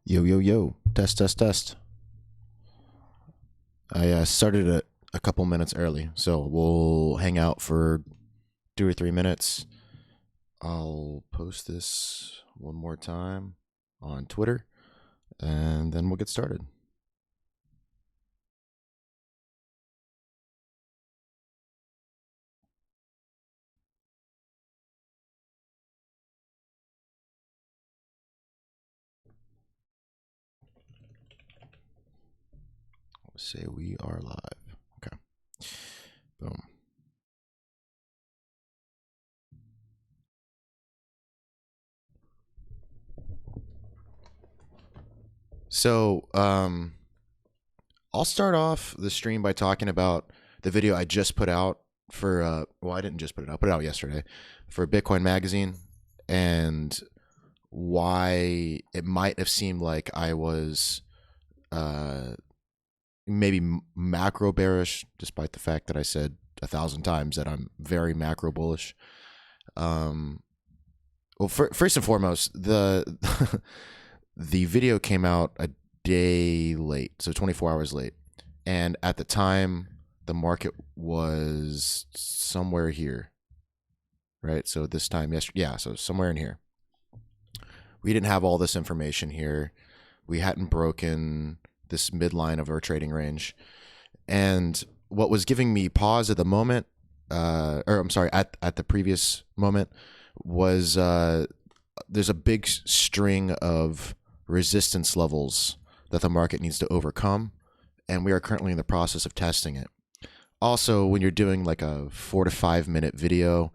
Yo, yo, yo. Test, test, test. I started a couple minutes early, so we'll hang out for 2 or 3 minutes. I'll post this one more time on Twitter, and then we'll get started. Let's say we are live. Okay. Boom. So, I'll start off the stream by talking about the video I just put out for, I didn't just put it out, I put it out yesterday for Bitcoin Magazine, and why it might have seemed like I was maybe macro bearish, despite the fact that I said 1,000 times that I'm very macro bullish. Well, first and foremost, the the video came out a day late, so 24 hours late, and at the time the market was somewhere here, right? So this time yesterday, yeah, so somewhere in here. We didn't have all this information here. We hadn't broken this midline of our trading range. And what was giving me pause at the moment, or I'm sorry, at the previous moment, was there's a big string of resistance levels that the market needs to overcome. And we are currently in the process of testing it. Also, when you're doing like a 4 to 5 minute video,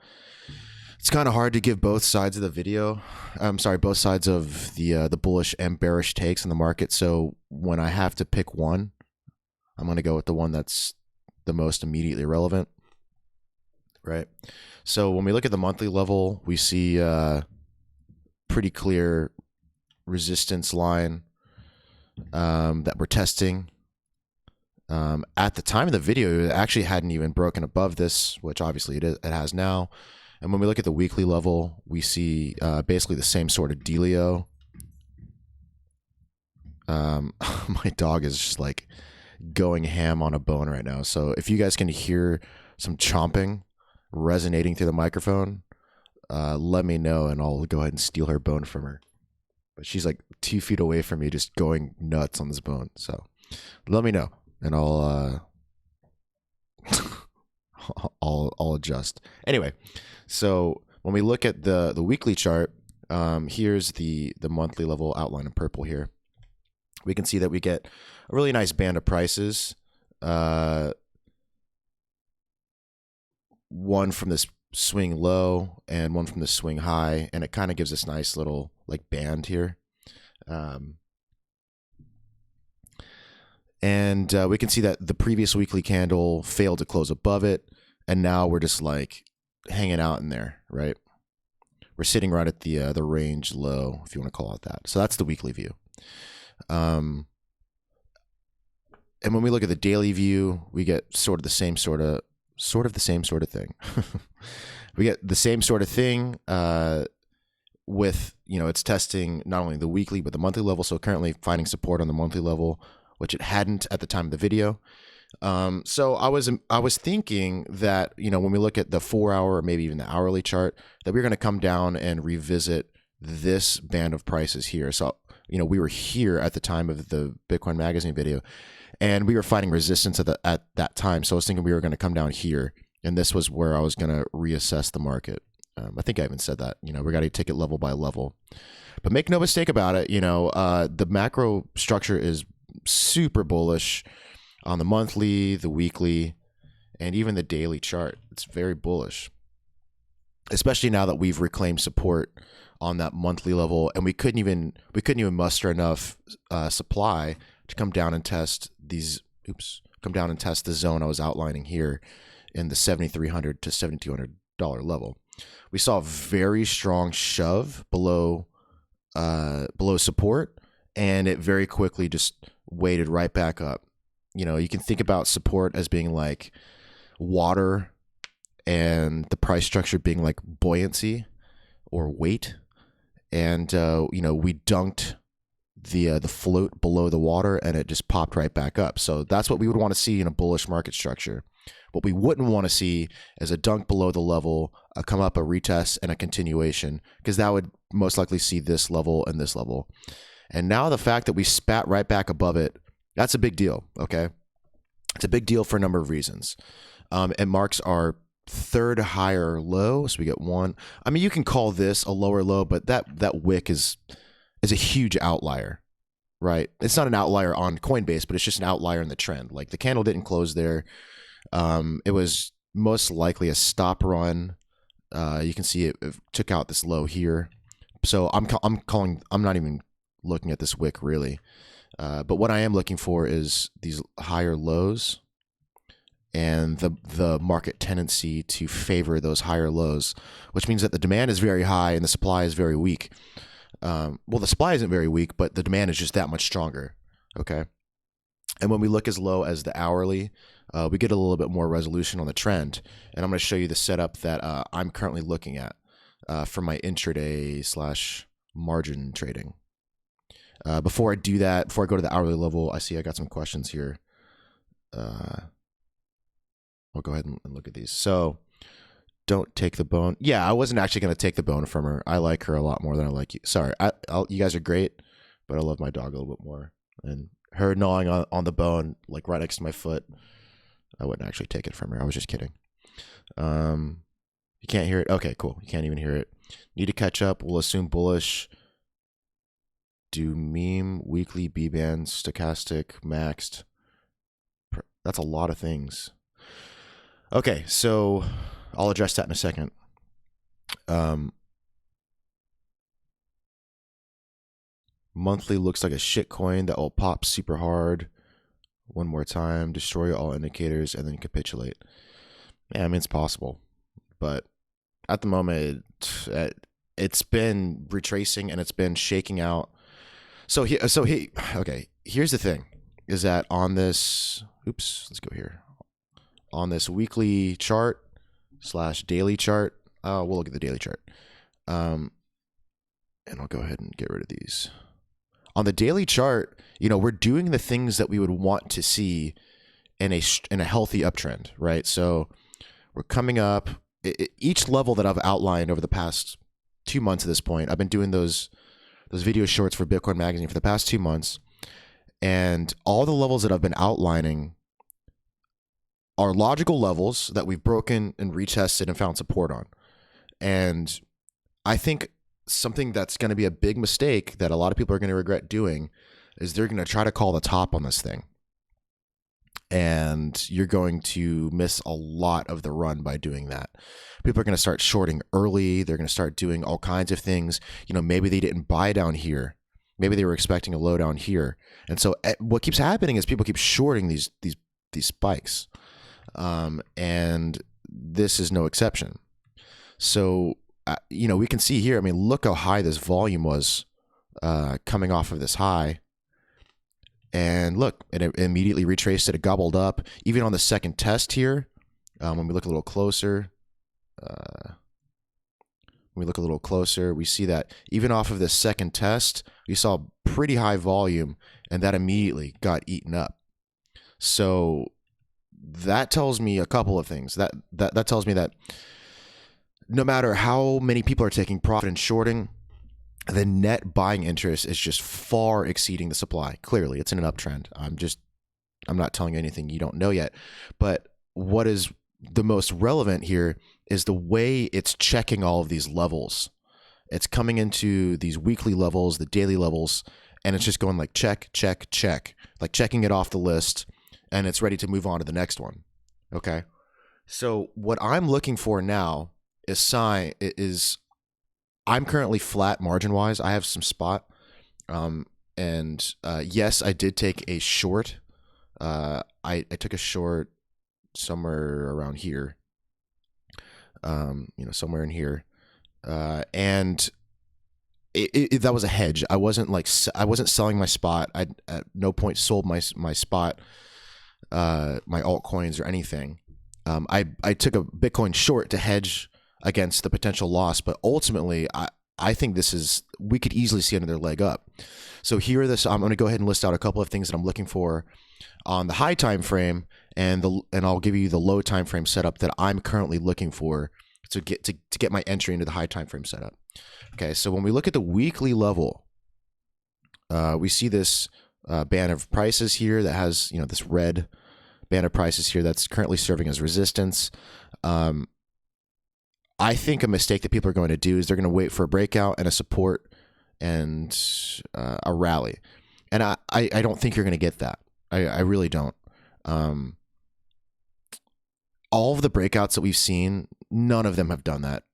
it's kind of hard to give both sides of the video. I'm sorry, both sides of the bullish and bearish takes in the market. So when I have to pick one, I'm going to go with the one that's the most immediately relevant, right? So when we look at the monthly level, we see pretty clear resistance line that we're testing. At the time of the video, it actually hadn't even broken above this, which obviously it has now. And when we look at the weekly level, we see basically the same sort of dealio. My dog is just like going ham on a bone right now. So if you guys can hear some chomping resonating through the microphone, let me know and I'll go ahead and steal her bone from her. But she's like 2 feet away from me, just going nuts on this bone. So let me know and I'll I'll adjust. Anyway, so when we look at the weekly chart, here's the monthly level outline in purple here. We can see that we get a really nice band of prices. One from this swing low and one from the swing high, and it kind of gives this nice little like band here. And we can see that the previous weekly candle failed to close above it, and now we're just like hanging out in there, right? We're sitting right at the range low, if you want to call it that. So that's the weekly view. And when we look at the daily view, we get sort of the same sort of thing. We get the same sort of thing with, it's testing not only the weekly but the monthly level. So currently finding support on the monthly level, which it hadn't at the time of the video. So I was thinking that, when we look at the 4-hour or maybe even the hourly chart, that we're going to come down and revisit this band of prices here. So, we were here at the time of the Bitcoin Magazine video, and we were finding resistance at that time. So I was thinking we were going to come down here, and this was where I was going to reassess the market. I think I even said that, we got to take it level by level. But make no mistake about it, the macro structure is super bullish on the monthly, the weekly, and even the daily chart. It's very bullish, especially now that we've reclaimed support on that monthly level, and we couldn't even muster enough supply to come down and test the zone I was outlining here in the $7,300 to $7,200 level. We saw a very strong shove below support, and it very quickly just weighted right back up. You can think about support as being like water and the price structure being like buoyancy or weight. And, we dunked the float below the water, and it just popped right back up. So that's what we would want to see in a bullish market structure. What we wouldn't want to see is a dunk below the level, a come up, a retest, and a continuation, because that would most likely see this level and this level. And now the fact that we spat right back above it, that's a big deal, okay? It's a big deal for a number of reasons. It marks our third higher low, so we get one. I mean, you can call this a lower low, but that wick is a huge outlier, right? It's not an outlier on Coinbase, but it's just an outlier in the trend. Like the candle didn't close there. It was most likely a stop run. You can see it took out this low here. So I'm not even looking at this wick really. But what I am looking for is these higher lows and the market tendency to favor those higher lows, which means that the demand is very high and the supply is very weak. Well, the supply isn't very weak, but the demand is just that much stronger. Okay. And when we look as low as the hourly, we get a little bit more resolution on the trend. And I'm going to show you the setup that I'm currently looking at for my intraday / margin trading. Before I do that, before I go to the hourly level, I see I got some questions here. I'll go ahead and look at these. So don't take the bone. Yeah, I wasn't actually going to take the bone from her. I like her a lot more than I like you. Sorry, you guys are great, but I love my dog a little bit more. And her gnawing on the bone, like right next to my foot, I wouldn't actually take it from her. I was just kidding. You can't hear it? Okay, cool. You can't even hear it. Need to catch up. We'll assume bullish. Do meme, weekly, B-band, stochastic, maxed. That's a lot of things. Okay, so I'll address that in a second. Monthly looks like a shit coin that will pop super hard one more time, destroy all indicators, and then capitulate. Yeah, I mean, it's possible. But at the moment, it's been retracing and it's been shaking out. Okay, here's the thing, is that on this, let's go here. On this weekly chart / daily chart, we'll look at the daily chart. And I'll go ahead and get rid of these. On the daily chart, we're doing the things that we would want to see in a healthy uptrend, right? So we're coming up. Each level that I've outlined over the past 2 months at this point, I've been doing those video shorts for Bitcoin Magazine for the past 2 months, and all the levels that I've been outlining are logical levels that we've broken and retested and found support on. And I think something that's going to be a big mistake that a lot of people are going to regret doing is they're going to try to call the top on this thing. And you're going to miss a lot of the run by doing that. People are going to start shorting early. They're going to start doing all kinds of things. Maybe they didn't buy down here. Maybe they were expecting a low down here. And so what keeps happening is people keep shorting these spikes. And this is no exception. So, we can see here, I mean, look how high this volume was coming off of this high. And look, it immediately retraced it, gobbled up. Even on the second test here, when we look a little closer, we see that even off of this second test, we saw pretty high volume, and that immediately got eaten up. So that tells me a couple of things. That tells me that no matter how many people are taking profit and shorting, the net buying interest is just far exceeding the supply. Clearly, it's in an uptrend. I'm not telling you anything you don't know yet. But what is the most relevant here is the way it's checking all of these levels. It's coming into these weekly levels, the daily levels, and it's just going like check, check, check, like checking it off the list, and it's ready to move on to the next one. Okay. So what I'm looking for now is I'm currently flat margin wise. I have some spot. Yes, I did take a short. I took a short somewhere around here. Somewhere in here. And that was a hedge. I wasn't selling my spot. I at no point sold my spot, my altcoins or anything. I took a Bitcoin short to hedge against the potential loss, but ultimately I I think we could easily see another leg up. So here, I'm going to go ahead and list out a couple of things that I'm looking for on the high time frame, and I'll give you the low time frame setup that I'm currently looking for to get my entry into the high time frame setup. Okay, so when we look at the weekly level, we see this band of prices here that has, this red band of prices here that's currently serving as resistance. I think a mistake that people are going to do is they're going to wait for a breakout and a support and a rally. And I don't think you're going to get that. I really don't. All of the breakouts that we've seen, none of them have done that.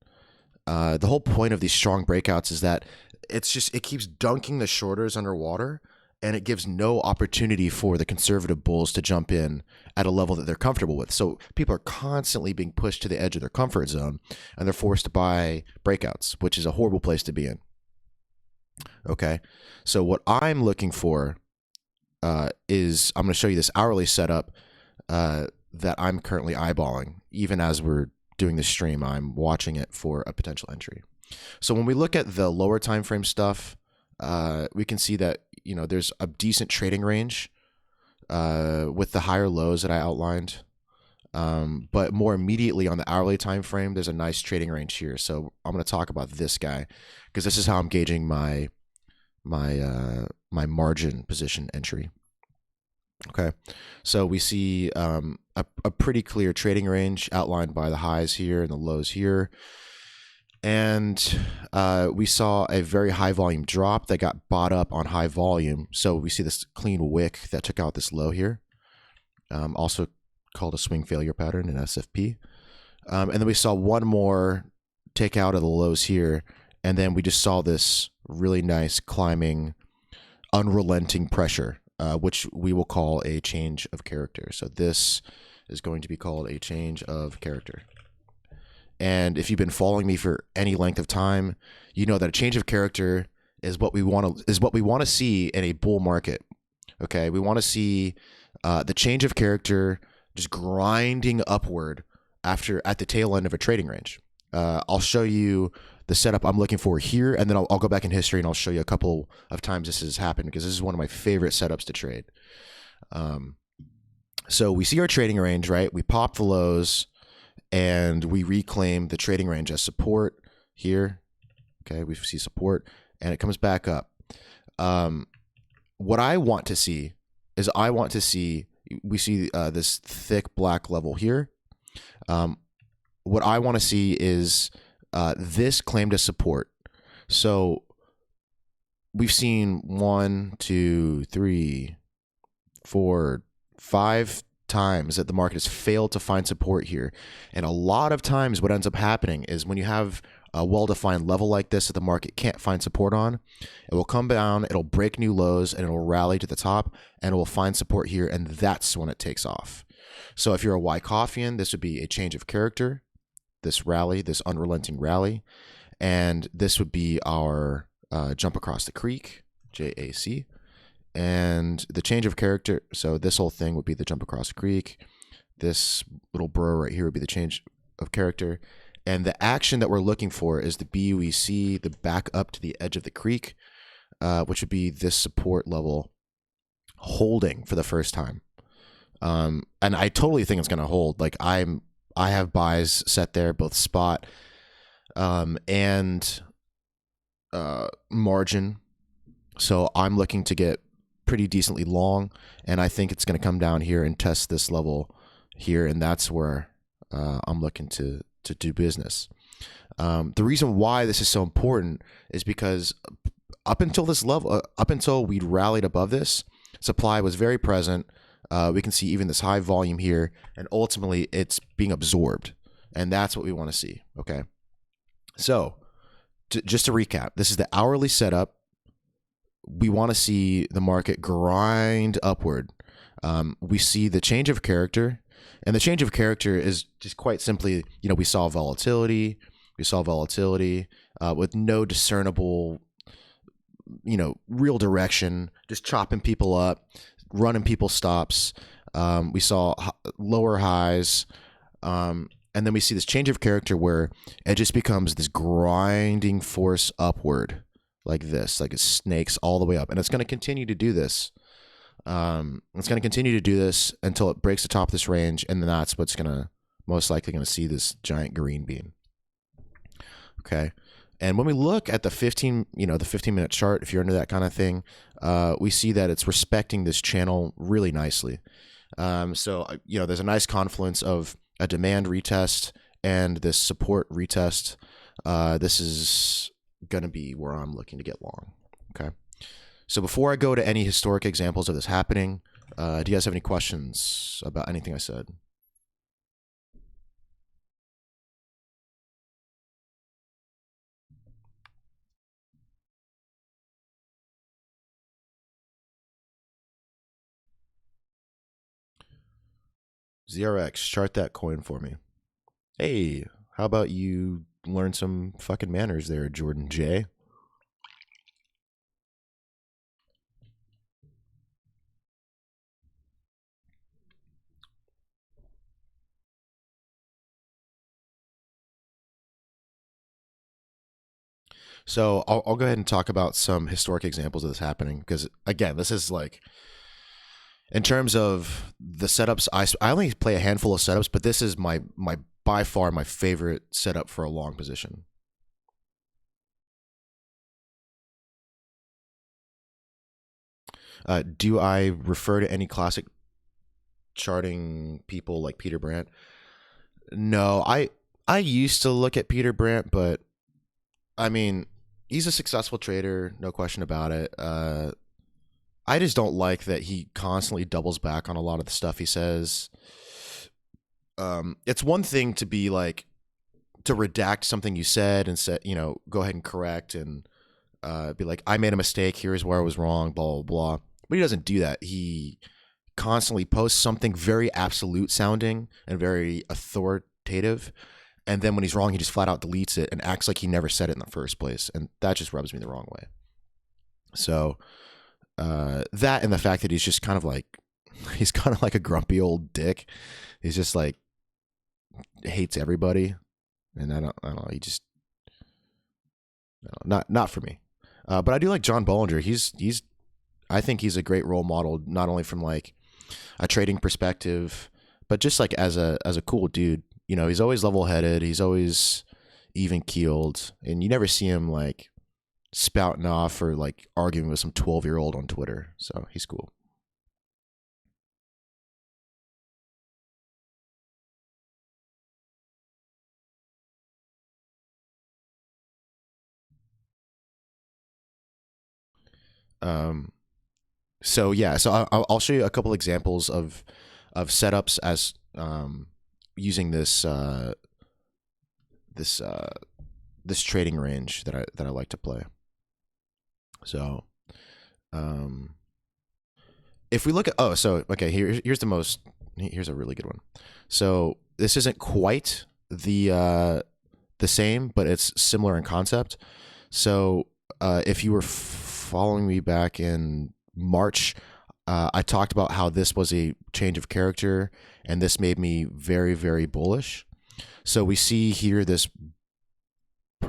The whole point of these strong breakouts is that it keeps dunking the shorters underwater, and it gives no opportunity for the conservative bulls to jump in at a level that they're comfortable with. So people are constantly being pushed to the edge of their comfort zone, and they're forced to buy breakouts, which is a horrible place to be in. Okay, so what I'm looking for is, I'm going to show you this hourly setup that I'm currently eyeballing. Even as we're doing this stream, I'm watching it for a potential entry. So when we look at the lower time frame stuff, we can see that there's a decent trading range with the higher lows that I outlined. But more immediately on the hourly time frame, there's a nice trading range here. So I'm going to talk about this guy because this is how I'm gauging my margin position entry. Okay, so we see a pretty clear trading range outlined by the highs here and the lows here. And we saw a very high volume drop that got bought up on high volume. So we see this clean wick that took out this low here, also called a swing failure pattern in SFP. And then we saw one more take out of the lows here. And then we just saw this really nice climbing, unrelenting pressure, which we will call a change of character. So this is going to be called a change of character. And if you've been following me for any length of time, you know that a change of character is what we want to see in a bull market. Okay, we want to see the change of character just grinding upward at the tail end of a trading range. I'll show you the setup I'm looking for here, and then I'll go back in history and I'll show you a couple of times this has happened, because this is one of my favorite setups to trade. So we see our trading range, right? We pop the lows, and we reclaim the trading range as support here. Okay, we see support, and it comes back up. What I want to see is we see this thick black level here. What I want to see is this claimed as support. So we've seen 1, 2, 3, 4, 5 times that the market has failed to find support here. And a lot of times what ends up happening is when you have a well-defined level like this that the market can't find support on, it will come down, it'll break new lows, and it'll rally to the top, and it will find support here, and that's when it takes off. So if you're a Wyckoffean, this would be a change of character, this rally, this unrelenting rally, and this would be our jump across the creek, JAC. And the change of character, so this whole thing would be the jump across the creek. This little burrow right here would be the change of character. And the action that we're looking for is the BUEC, the back up to the edge of the creek, which would be this support level holding for the first time. And I totally think it's going to hold. Like I have buys set there, both spot and margin. So I'm looking to get pretty decently long, and I think it's going to come down here and test this level here, and that's where I'm looking to do business. The reason why this is so important is because up until this level, up until we'd rallied above this, supply was very present. We can see even this high volume here, and ultimately it's being absorbed, and that's what we want to see. Okay, so just to recap, this is the hourly setup. We want to see the market grind upward. We see the change of character, and the change of character is just quite simply, we saw volatility. We saw volatility with no discernible, real direction, just chopping people up, running people stops. We saw lower highs, and And then we see this change of character where it just becomes this grinding force upward, like this, like it snakes all the way up. And it's going to continue to do this. It's going to continue to do this until it breaks the top of this range. And then that's what's going to most likely going to see this giant green beam. Okay. And when we look at the 15-minute chart, if you're into that kind of thing, we see that it's respecting this channel really nicely. So there's a nice confluence of a demand retest and this support retest. This is going to be where I'm looking to get long. Okay. So before I go to any historic examples of this happening, do you guys have any questions about anything I said? ZRX, chart that coin for me. Hey, how about you learn some fucking manners there, Jordan J? So I'll go ahead and talk about some historic examples of this happening because, again, this is like, in terms of the setups, I only play a handful of setups, but this is my by far my favorite setup for a long position. Do I refer to any classic charting people like Peter Brandt? No, I used to look at Peter Brandt, but I mean, he's a successful trader, no question about it. I just don't like that he constantly doubles back on a lot of the stuff he says. It's one thing to be like, to redact something you said and say, go ahead and correct and be like, I made a mistake. Here's where I was wrong, blah, blah, blah. But he doesn't do that. He constantly posts something very absolute sounding and very authoritative. And then when he's wrong, he just flat out deletes it and acts like he never said it in the first place. And that just rubs me the wrong way. So that and the fact that he's kind of like a grumpy old dick. He's just like hates everybody. And I don't know. He just, no, not for me. But I do like John Bollinger. I think he's a great role model, not only from like a trading perspective, but just like as a cool dude. He's always level-headed. He's always even-keeled, and you never see him like spouting off or like arguing with some 12-year-old on Twitter. So he's cool. So yeah, so I'll show you a couple examples of setups as using this this trading range that I like to play. So if we look at here's a really good one. So this isn't quite the same, but it's similar in concept. So if you were following me back in March, I talked about how this was a change of character, and this made me very, very bullish. So we see here this,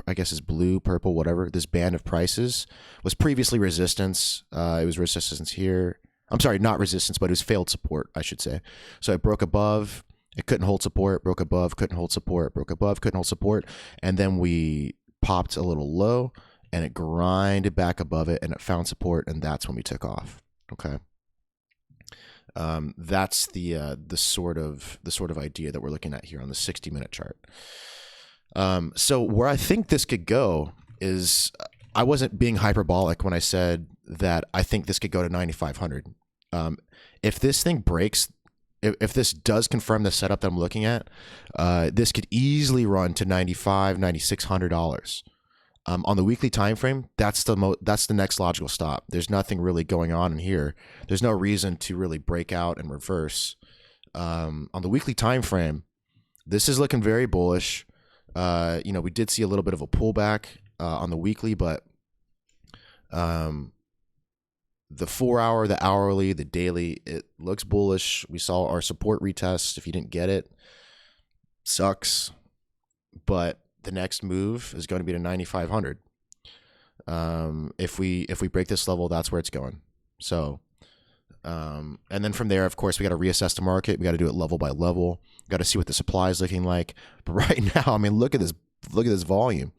I guess it's blue, purple, whatever. This band of prices was previously resistance. It was resistance here. I'm sorry, not resistance, but it was failed support, I should say. So it broke above, it couldn't hold support, broke above, couldn't hold support, broke above, couldn't hold support. And then we popped a little low, and it grinded back above it, and it found support, and that's when we took off. Okay. That's the sort of idea that we're looking at here on the 60-minute chart. So where I think this could go is, I wasn't being hyperbolic when I said that I think this could go to 9,500. If this thing breaks, if this does confirm the setup that I'm looking at, this could easily run to $9,500, $9,600. On the weekly time frame, that's the next logical stop. There's nothing really going on in here. There's no reason to really break out and reverse. On the weekly time frame, this is looking very bullish. We did see a little bit of a pullback on the weekly, but the 4-hour, the hourly, the daily, it looks bullish. We saw our support retest. If you didn't get it, sucks, but the next move is going to be to 9,500. If we break this level, that's where it's going. So, and then from there, of course, we got to reassess the market. We got to do it level by level. Got to see what the supply is looking like. But right now, I mean, look at this. Look at this volume.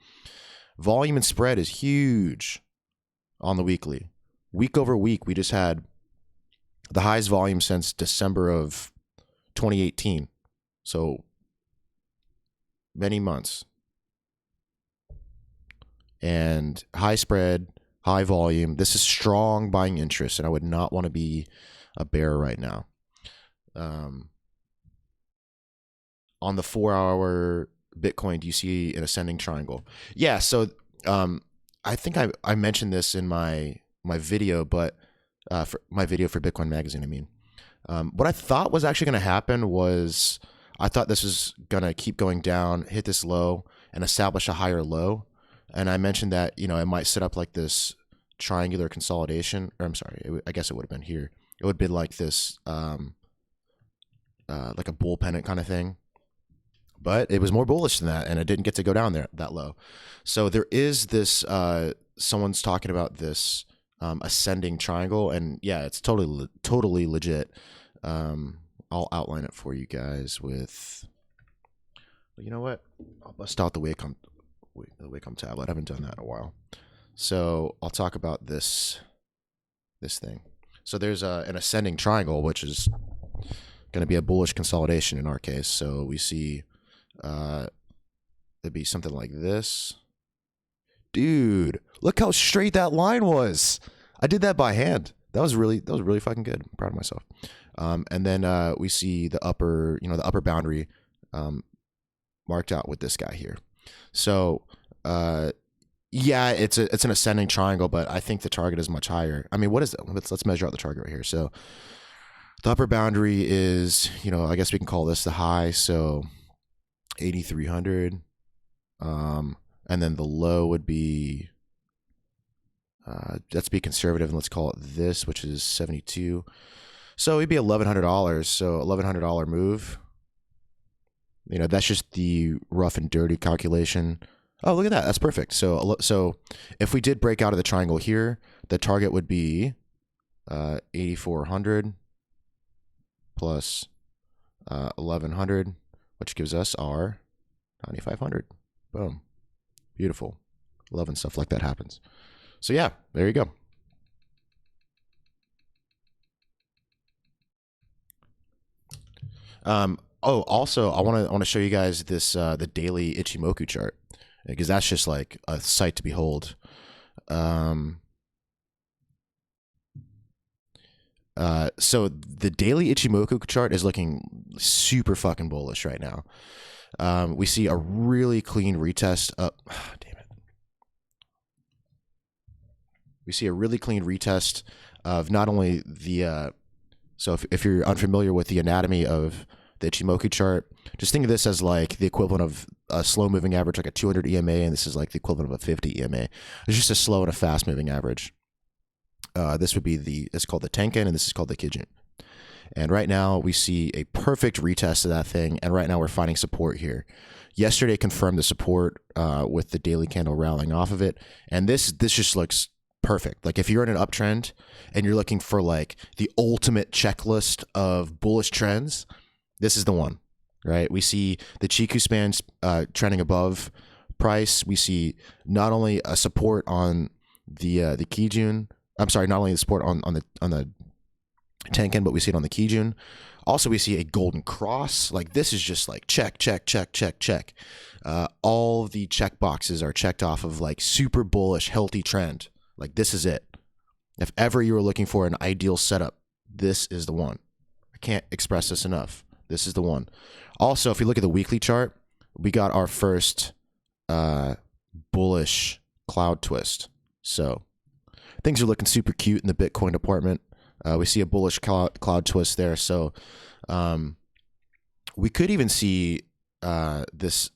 Volume and spread is huge on the weekly. Week over week, we just had the highest volume since December of 2018. So many months. And high spread, high volume. This is strong buying interest, and I would not want to be a bear right now. On the 4-hour Bitcoin, do you see an ascending triangle? Yeah, so I think I mentioned this in my video, but for my video for Bitcoin Magazine, I mean. What I thought was actually going to happen was I thought this was going to keep going down, hit this low, and establish a higher low. And I mentioned that, it might set up like this triangular consolidation. Or I'm sorry, I guess it would have been here. It would be like this, like a bull pennant kind of thing. But it was more bullish than that, and it didn't get to go down there that low. So there is this, someone's talking about this ascending triangle, and yeah, it's totally legit. I'll outline it for you guys with, you know what? I'll bust out the Wacom tablet. I haven't done that in a while. So I'll talk about this thing. So there's an ascending triangle, which is going to be a bullish consolidation in our case. So we see it'd be something like this. Dude, look how straight that line was. I did that by hand. That was really fucking good. I'm proud of myself. And then we see the upper boundary marked out with this guy here. So, yeah, it's an ascending triangle, but I think the target is much higher. I mean, what is it? Let's measure out the target right here. So the upper boundary is, I guess we can call this the high. So 8,300. And then the low would be, let's be conservative and let's call it this, which is 72. So it'd be $1,100. So $1,100 move. That's just the rough and dirty calculation. Oh, look at that. That's perfect. So if we did break out of the triangle here, the target would be 8,400 plus 1,100, which gives us our 9,500. Boom. Beautiful. Love when stuff like that happens. So yeah, there you go. Oh, also, I want to show you guys this the daily Ichimoku chart, because that's just like a sight to behold. So the daily Ichimoku chart is looking super fucking bullish right now. We see a really clean retest up. Damn it. We see a really clean retest of not only the. So if you're unfamiliar with the anatomy of the Ichimoku chart, just think of this as like the equivalent of a slow moving average, like a 200 EMA, and this is like the equivalent of a 50 EMA. It's just a slow and a fast moving average. This would be it's called the Tenkan, and this is called the Kijun. And right now we see a perfect retest of that thing, and right now we're finding support here. Yesterday confirmed the support with the daily candle rallying off of it, and this just looks perfect. Like if you're in an uptrend and you're looking for like the ultimate checklist of bullish trends, this is the one, right? We see the Chiku spans trending above price. We see not only a support on the Kijun. I'm sorry, not only the support on the Tenkan, but we see it on the Kijun. Also, we see a golden cross. Like this is just like check, check, check, check, check. All the check boxes are checked off of like super bullish, healthy trend. Like this is it. If ever you were looking for an ideal setup, this is the one. I can't express this enough. This is the one. Also, if you look at the weekly chart, we got our first bullish cloud twist. So things are looking super cute in the Bitcoin department. We see a bullish cloud twist there. So we could even see this.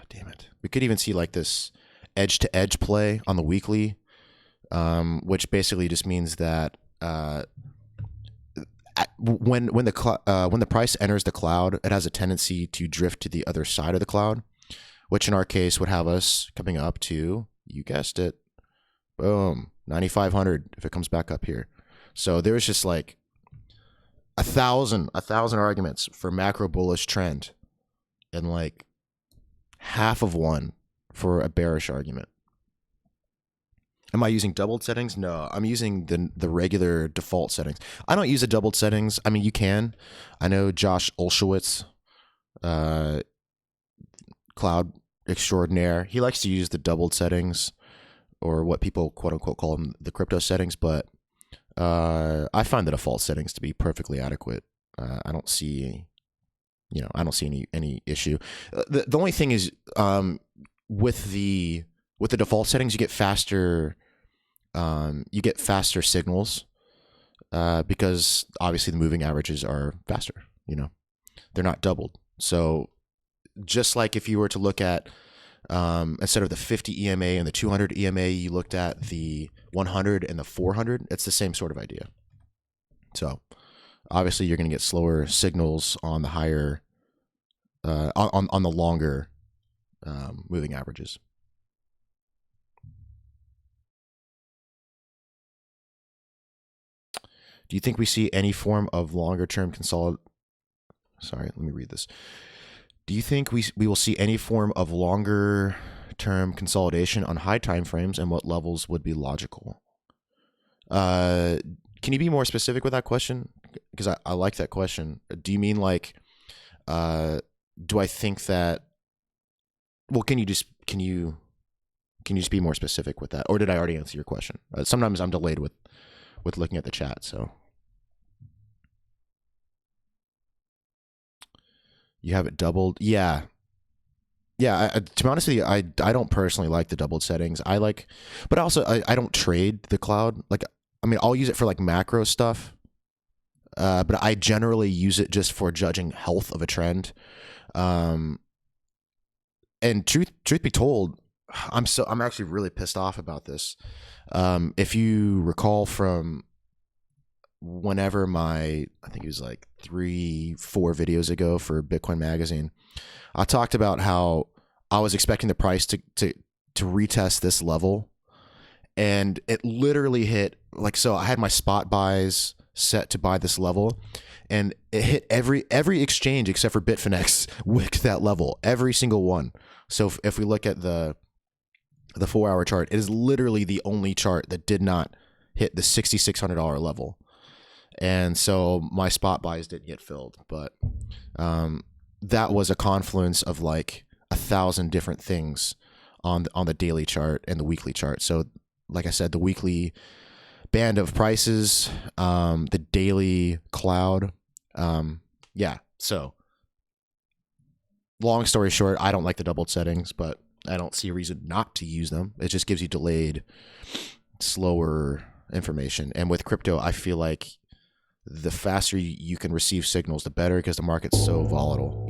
Damn it. We could even see like this edge to edge play on the weekly, which basically just means that when the price enters the cloud, it has a tendency to drift to the other side of the cloud, which in our case would have us coming up to, you guessed it, boom, 9,500 if it comes back up here. So there's just like a thousand arguments for macro bullish trend, and like half of one for a bearish argument. Am I using doubled settings? No, I'm using the regular default settings. I don't use the doubled settings. I mean, you can. I know Josh Olszewicz, cloud extraordinaire, he likes to use the doubled settings, or what people quote unquote call them the crypto settings, but I find the default settings to be perfectly adequate. I don't see, I don't see any issue. The only thing is, with the default settings, you get faster signals, because obviously the moving averages are faster. They're not doubled. So just like if you were to look at, instead of the 50 EMA and the 200 EMA, you looked at the 100 and the 400, it's the same sort of idea. So obviously you're going to get slower signals on the higher, on the longer moving averages. Do you think we see any form of longer term Sorry, let me read this. Do you think we will see any form of longer term consolidation on high time frames, and what levels would be logical? Can you be more specific with that question? Because I like that question. Do you mean like, do I think that? Well, can you just be more specific with that, or did I already answer your question? Sometimes I'm delayed with looking at the chat, so. You have it doubled? Yeah. To be honest with you, I don't personally like the doubled settings. But also I don't trade the cloud. Like, I mean, I'll use it for like macro stuff, but I generally use it just for judging health of a trend. And truth be told, I'm actually really pissed off about this. If you recall from whenever I think it was like 3-4 videos ago for Bitcoin Magazine, I talked about how I was expecting the price to retest this level, and it literally hit, like, so I had my spot buys set to buy this level, and it hit every exchange except for Bitfinex wicked that level, every single one. So if we look at the 4-hour chart, it is literally the only chart that did not hit the $6,600 level. And so my spot buys didn't get filled, but that was a confluence of like 1,000 different things on the daily chart and the weekly chart. So like I said, the weekly band of prices, the daily cloud. So long story short, I don't like the doubled settings, but I don't see a reason not to use them. It just gives you delayed, slower information. And with crypto, I feel like the faster you can receive signals, the better, because the market's so volatile,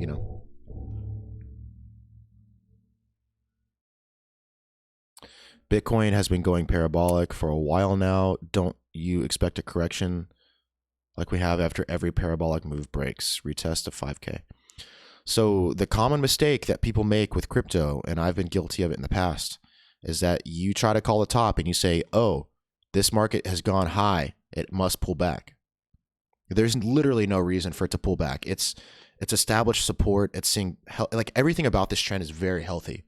Bitcoin has been going parabolic for a while now. Don't you expect a correction like we have after every parabolic move breaks? Retest to 5K. So the common mistake that people make with crypto, and I've been guilty of it in the past, is that you try to call the top and you say, oh, this market has gone high, it must pull back. There's literally no reason for it to pull back. It's established support. It's seeing, like, everything about this trend is very healthy.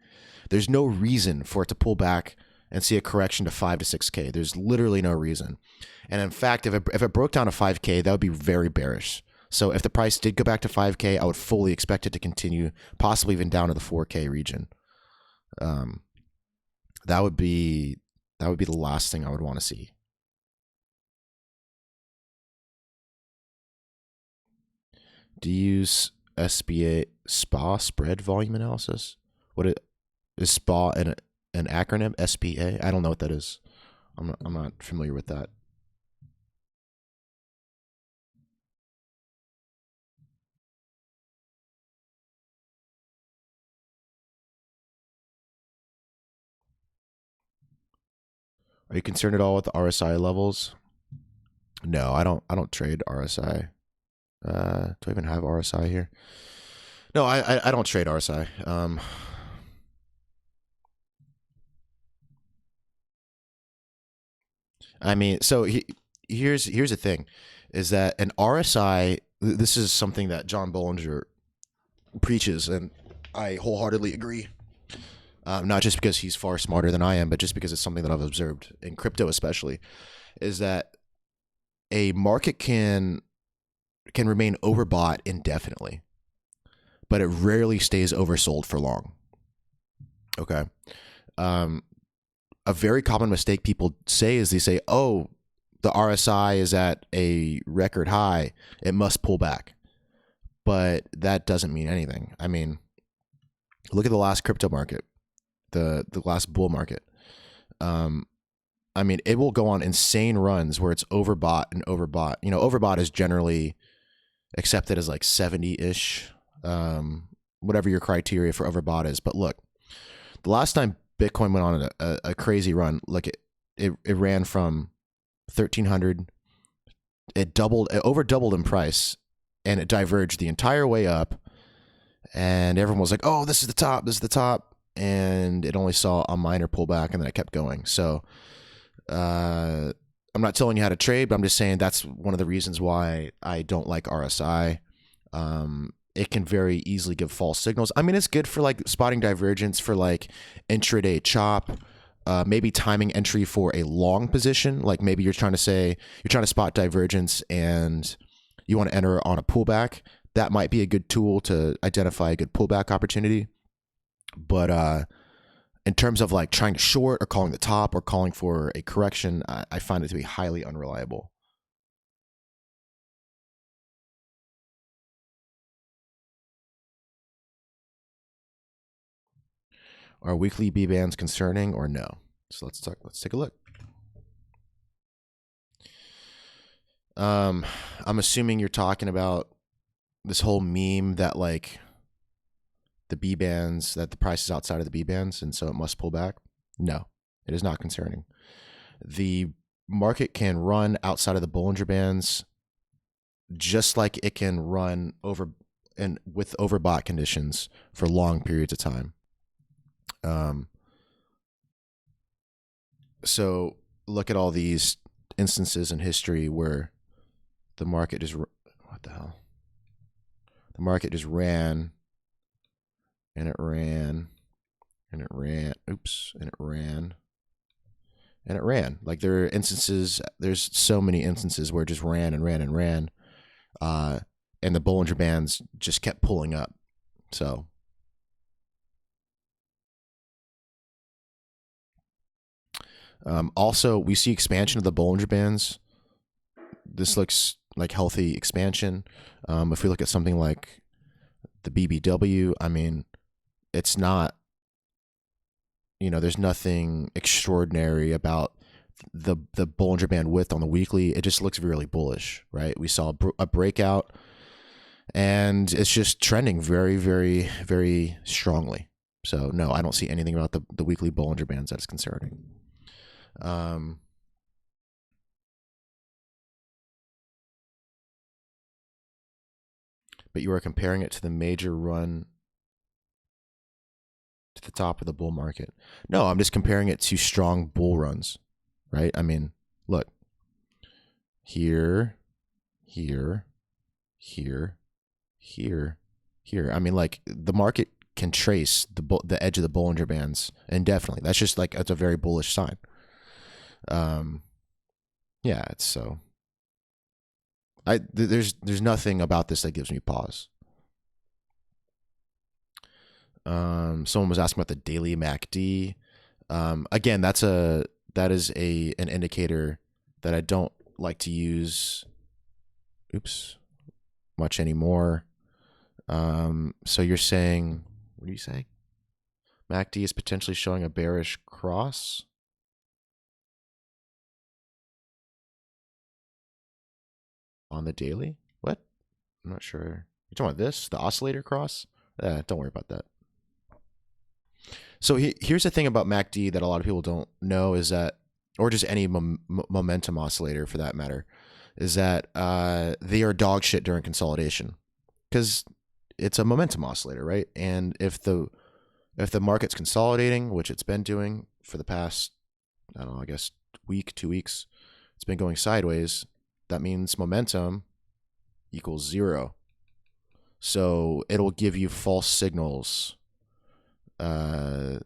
There's no reason for it to pull back and see a correction to 5 to 6K. There's literally no reason. And in fact, if it broke down to 5K, that would be very bearish. So if the price did go back to 5K, I would fully expect it to continue, possibly even down to the 4K region. That would be the last thing I would want to see. Do you use SPA spread volume analysis? Is SPA an acronym? SPA? I don't know what that is. I'm not familiar with that. Are you concerned at all with the RSI levels? No, I don't trade RSI. Do I even have RSI here? No, I don't trade RSI. I mean, so here's the thing, is that an RSI. This is something that John Bollinger preaches, and I wholeheartedly agree. Not just because he's far smarter than I am, but just because it's something that I've observed in crypto, especially, is that a market can remain overbought indefinitely, but it rarely stays oversold for long. Okay. A very common mistake people say is they say, "Oh, the RSI is at a record high; it must pull back." But that doesn't mean anything. I mean, look at the last crypto market, the last bull market. I mean, it will go on insane runs where it's overbought and overbought. You know, overbought is generally accepted as like 70-ish, whatever your criteria for overbought is. But look, the last time Bitcoin went on a crazy run, look, it ran from 1,300, it over doubled in price, and it diverged the entire way up. And everyone was like, "Oh, this is the top, this is the top," and it only saw a minor pullback, and then it kept going. So, I'm not telling you how to trade, but I'm just saying that's one of the reasons why I don't like RSI. It can very easily give false signals. I mean, it's good for like spotting divergence for like intraday chop, maybe timing entry for a long position. Like maybe you're trying to spot divergence and you want to enter on a pullback. That might be a good tool to identify a good pullback opportunity. But in terms of like trying to short or calling the top or calling for a correction, I find it to be highly unreliable. Are weekly B bands concerning or no? So let's take a look. I'm assuming you're talking about this whole meme that like the B bands, that the price is outside of the B bands and so it must pull back. No, it is not concerning. The market can run outside of the Bollinger Bands just like it can run over and with overbought conditions for long periods of time. So look at all these instances in history where the market just what the hell? The market just ran and it ran and it ran. Oops, and it ran. And it ran. Like there are instances, there's so many instances where it just ran and ran and ran. And the Bollinger Bands just kept pulling up. So also we see expansion of the Bollinger Bands. This looks like healthy expansion. If we look at something like the BBW, I mean, it's not, there's nothing extraordinary about the Bollinger Band width on the weekly. It just looks really bullish, right? We saw a breakout, and it's just trending very, very, very strongly. So no, I don't see anything about the weekly Bollinger Bands that is concerning. But you are comparing it to the major run to the top of the bull market. No, I'm just comparing it to strong bull runs, right? I mean, look, here, here, here, here, here. I mean, like the market can trace the edge of the Bollinger Bands indefinitely. That's just like, that's a very bullish sign. Yeah, it's so. There's nothing about this that gives me pause. Someone was asking about the daily MACD. Again, that is an indicator that I don't like to use. Oops, much anymore. So you're saying, what are you saying? MACD is potentially showing a bearish cross. On the daily? What? I'm not sure. You're talking about this? The oscillator cross? Don't worry about that. So here's the thing about MACD that a lot of people don't know is that, or just any momentum oscillator for that matter, is that they are dog shit during consolidation because it's a momentum oscillator, right? And if the market's consolidating, which it's been doing for the past, I don't know, I guess week, 2 weeks, it's been going sideways. That means momentum equals 0. So it'll give you false signals because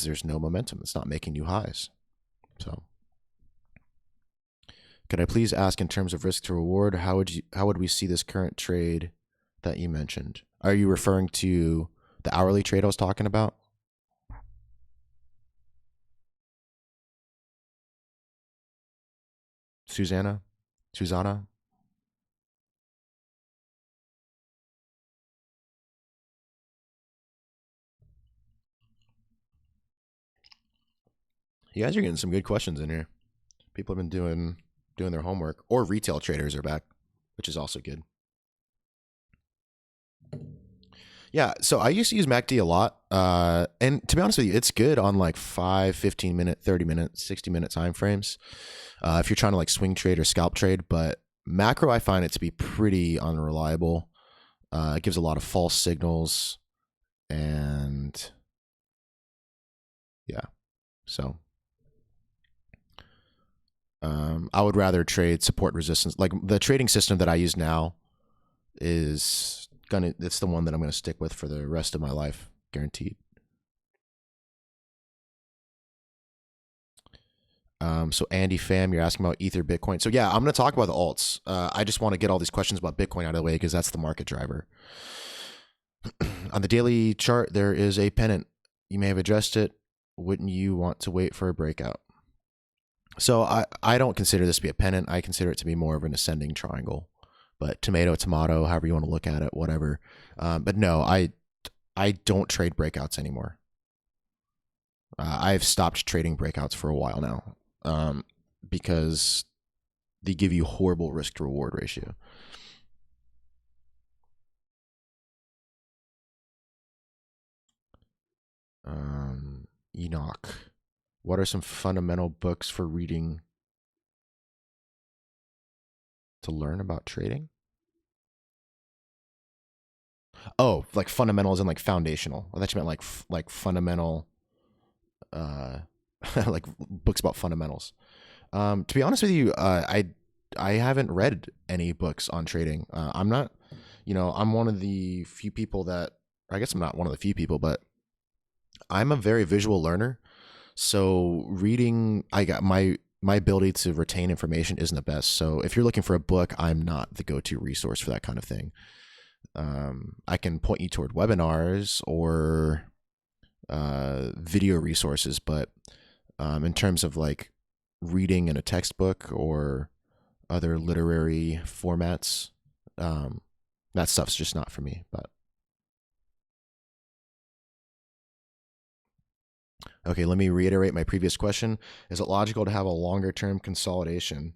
there's no momentum. It's not making new highs. So could I please ask, in terms of risk to reward, how would we see this current trade that you mentioned? Are you referring to the hourly trade I was talking about? Susanna? You guys are getting some good questions in here. People have been doing their homework, or retail traders are back, which is also good. Yeah, so I used to use MACD a lot. And to be honest with you, it's good on like 5, 15 minute, 30 minute, 60 minute time frames. If you're trying to like swing trade or scalp trade, but macro, I find it to be pretty unreliable. It gives a lot of false signals, and yeah, so I would rather trade support resistance. Like the trading system that I use now it's the one that I'm gonna stick with for the rest of my life, guaranteed. So Andy Pham, you're asking about Ether, Bitcoin. So yeah, I'm gonna talk about the alts. I just want to get all these questions about Bitcoin out of the way because that's the market driver. On the daily chart, there is a pennant. You may have addressed it. Wouldn't you want to wait for a breakout? So I don't consider this to be a pennant. I consider it to be more of an ascending triangle. But tomato, however you want to look at it, whatever. But no, I don't trade breakouts anymore. I've stopped trading breakouts for a while now because they give you horrible risk to reward ratio. Enoch, what are some fundamental books for reading to learn about trading? Oh, like fundamentals and like foundational. I thought you meant like fundamental, like books about fundamentals. To be honest with you, I haven't read any books on trading. I'm not, I'm one of the few people that, I guess I'm not one of the few people, but I'm a very visual learner. So reading, I got my ability to retain information isn't the best. So if you're looking for a book, I'm not the go-to resource for that kind of thing. I can point you toward webinars or video resources, but in terms of like reading in a textbook or other literary formats, that stuff's just not for me. But okay, let me reiterate my previous question. Is it logical to have a longer term consolidation?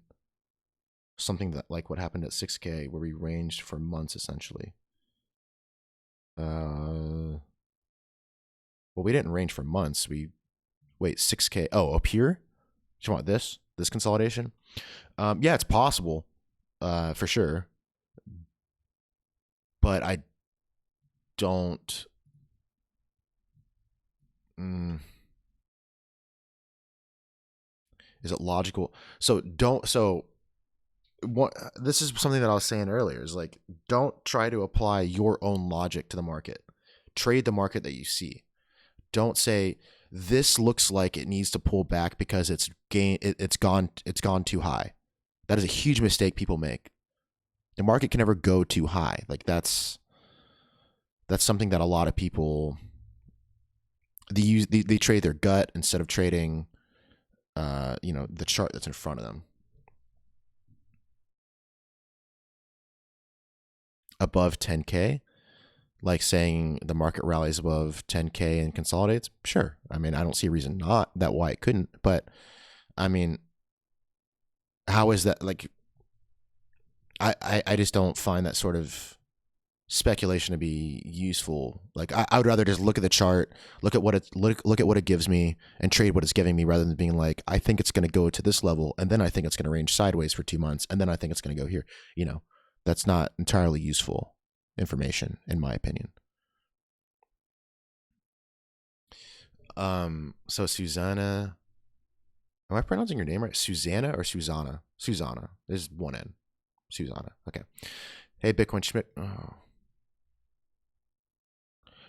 Something that like what happened at 6K where we ranged for months essentially. Well, we didn't range for months. Wait, 6K. Oh, up here? Do you want this consolidation? Yeah, it's possible, for sure. But I don't. Is it logical? So don't. So what? This is something that I was saying earlier. Is like don't try to apply your own logic to the market. Trade the market that you see. Don't say this looks like it needs to pull back because it's gone too high. That is a huge mistake people make. The market can never go too high. Like that's something that a lot of people they trade their gut instead of trading the chart that's in front of them. Above 10K, like saying the market rallies above 10K and consolidates, sure. I mean, I don't see a reason not that why it couldn't, but I mean, how is that like I just don't find that sort of speculation to be useful. Like I would rather just look at the chart, look at what it gives me, and trade what it's giving me, rather than being like, I think it's going to go to this level, and then I think it's going to range sideways for 2 months, and then I think it's going to go here. That's not entirely useful information, in my opinion. So Susanna, am I pronouncing your name right? Susanna or Susanna? Susanna. There's one N. Susanna. Okay. Hey, Bitcoin Schmidt. Oh.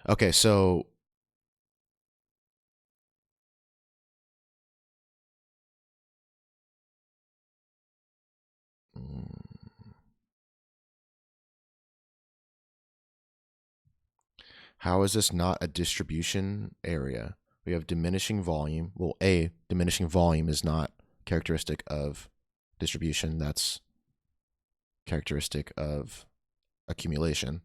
Okay, so how is this not a distribution area? We have diminishing volume. Well, diminishing volume is not characteristic of distribution. That's characteristic of accumulation.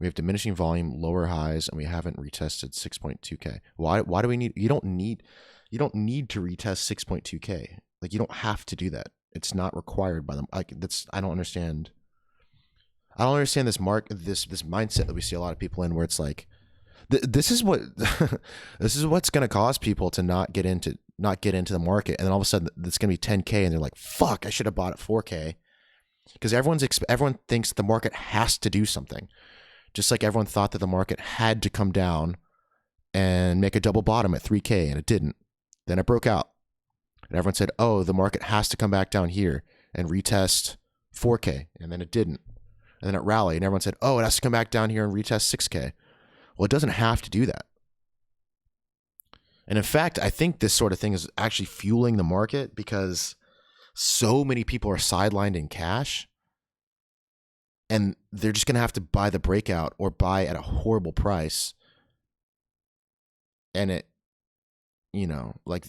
We have diminishing volume, lower highs, and we haven't retested 6.2K. Why do we need? You don't need to retest 6.2K. Like, you don't have to do that. It's not required by them. I don't understand. I don't understand this mindset that we see a lot of people in, where it's like, this is what this is what's going to cause people to not get into the market, and then all of a sudden it's going to be 10K, and they're like, fuck, I should have bought at 4K, because everyone thinks the market has to do something. Just like everyone thought that the market had to come down and make a double bottom at 3K, and it didn't. Then it broke out. And everyone said, oh, the market has to come back down here and retest 4K, and then it didn't. And then it rallied, and everyone said, oh, it has to come back down here and retest 6K. Well, it doesn't have to do that. And in fact, I think this sort of thing is actually fueling the market, because so many people are sidelined in cash, and they're just going to have to buy the breakout or buy at a horrible price. And it, like,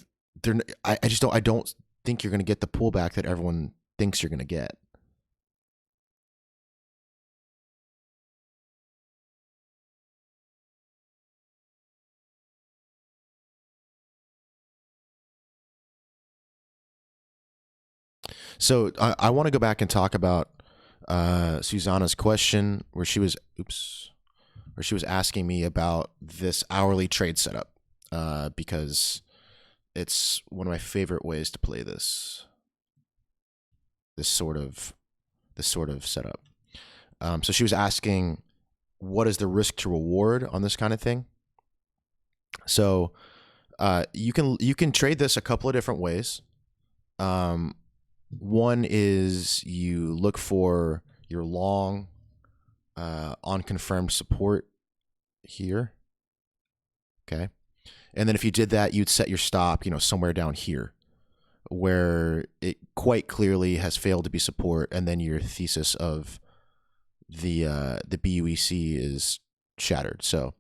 I don't think you're going to get the pullback that everyone thinks you're going to get. So I want to go back and talk about Susanna's question, where she was asking me about this hourly trade setup, because it's one of my favorite ways to play this sort of setup. So she was asking, what is the risk to reward on this kind of thing? So you can trade this a couple of different ways. One is you look for your long on confirmed support here. Okay. And then if you did that, you'd set your stop, somewhere down here, where it quite clearly has failed to be support, and then your thesis of the BUEC is shattered. So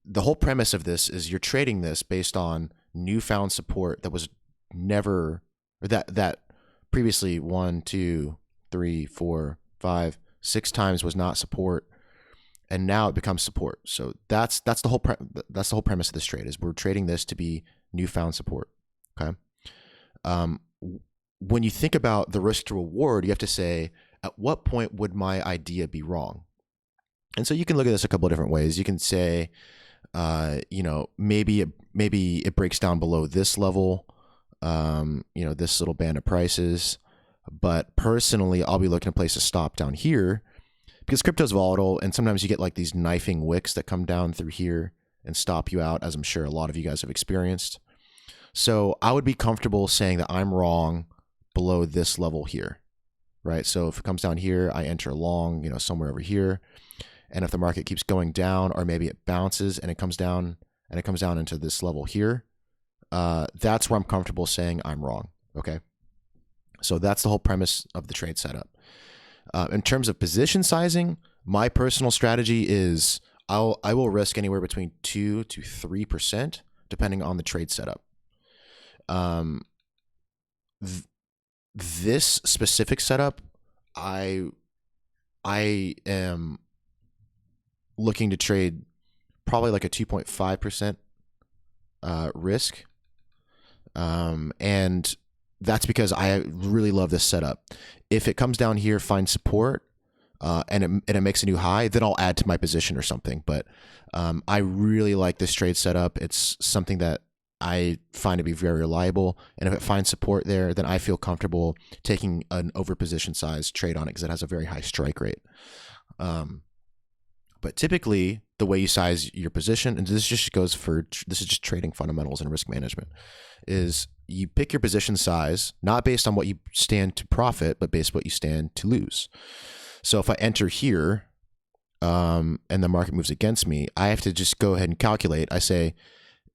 the whole premise of this is you're trading this based on newfound support that was never, or that previously 1, 2, 3, 4, 5, 6 times was not support, and now it becomes support. So that's the whole premise of this trade, is we're trading this to be newfound support. Okay. When you think about the risk to reward, you have to say, at what point would my idea be wrong? And so you can look at this a couple of different ways. You can say, maybe it breaks down below this level, this little band of prices. But personally, I'll be looking to place a stop down here, because crypto's volatile, and sometimes you get like these knifing wicks that come down through here and stop you out, as I'm sure a lot of you guys have experienced. So I would be comfortable saying that I'm wrong below this level here, right? So if it comes down here, I enter long, somewhere over here. And if the market keeps going down, or maybe it bounces and it comes down into this level here, that's where I'm comfortable saying I'm wrong. Okay. So that's the whole premise of the trade setup. In terms of position sizing, my personal strategy is I will risk anywhere between 2 to 3%, depending on the trade setup. This specific setup, I am looking to trade probably like a 2.5% risk. And that's because I really love this setup. If it comes down here, find support, and it makes a new high, then I'll add to my position or something. But I really like this trade setup. It's something that I find to be very reliable. And if it finds support there, then I feel comfortable taking an overposition size trade on it because it has a very high strike rate. But typically, the way you size your position, and this is just trading fundamentals and risk management, is you pick your position size, not based on what you stand to profit, but based on what you stand to lose. So if I enter here, and the market moves against me, I have to just go ahead and calculate. I say,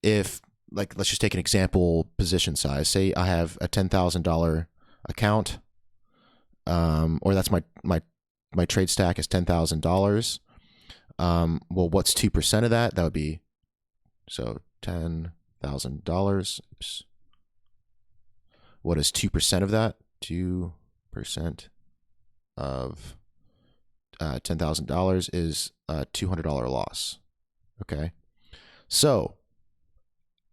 if, like, let's just take an example position size. Say I have a $10,000 account, or that's my trade stack is $10,000. Well, what's 2% of that? That would be, so $10,000. Oops. What is 2% of that? 2% of $10,000 is a $200 loss. Okay. So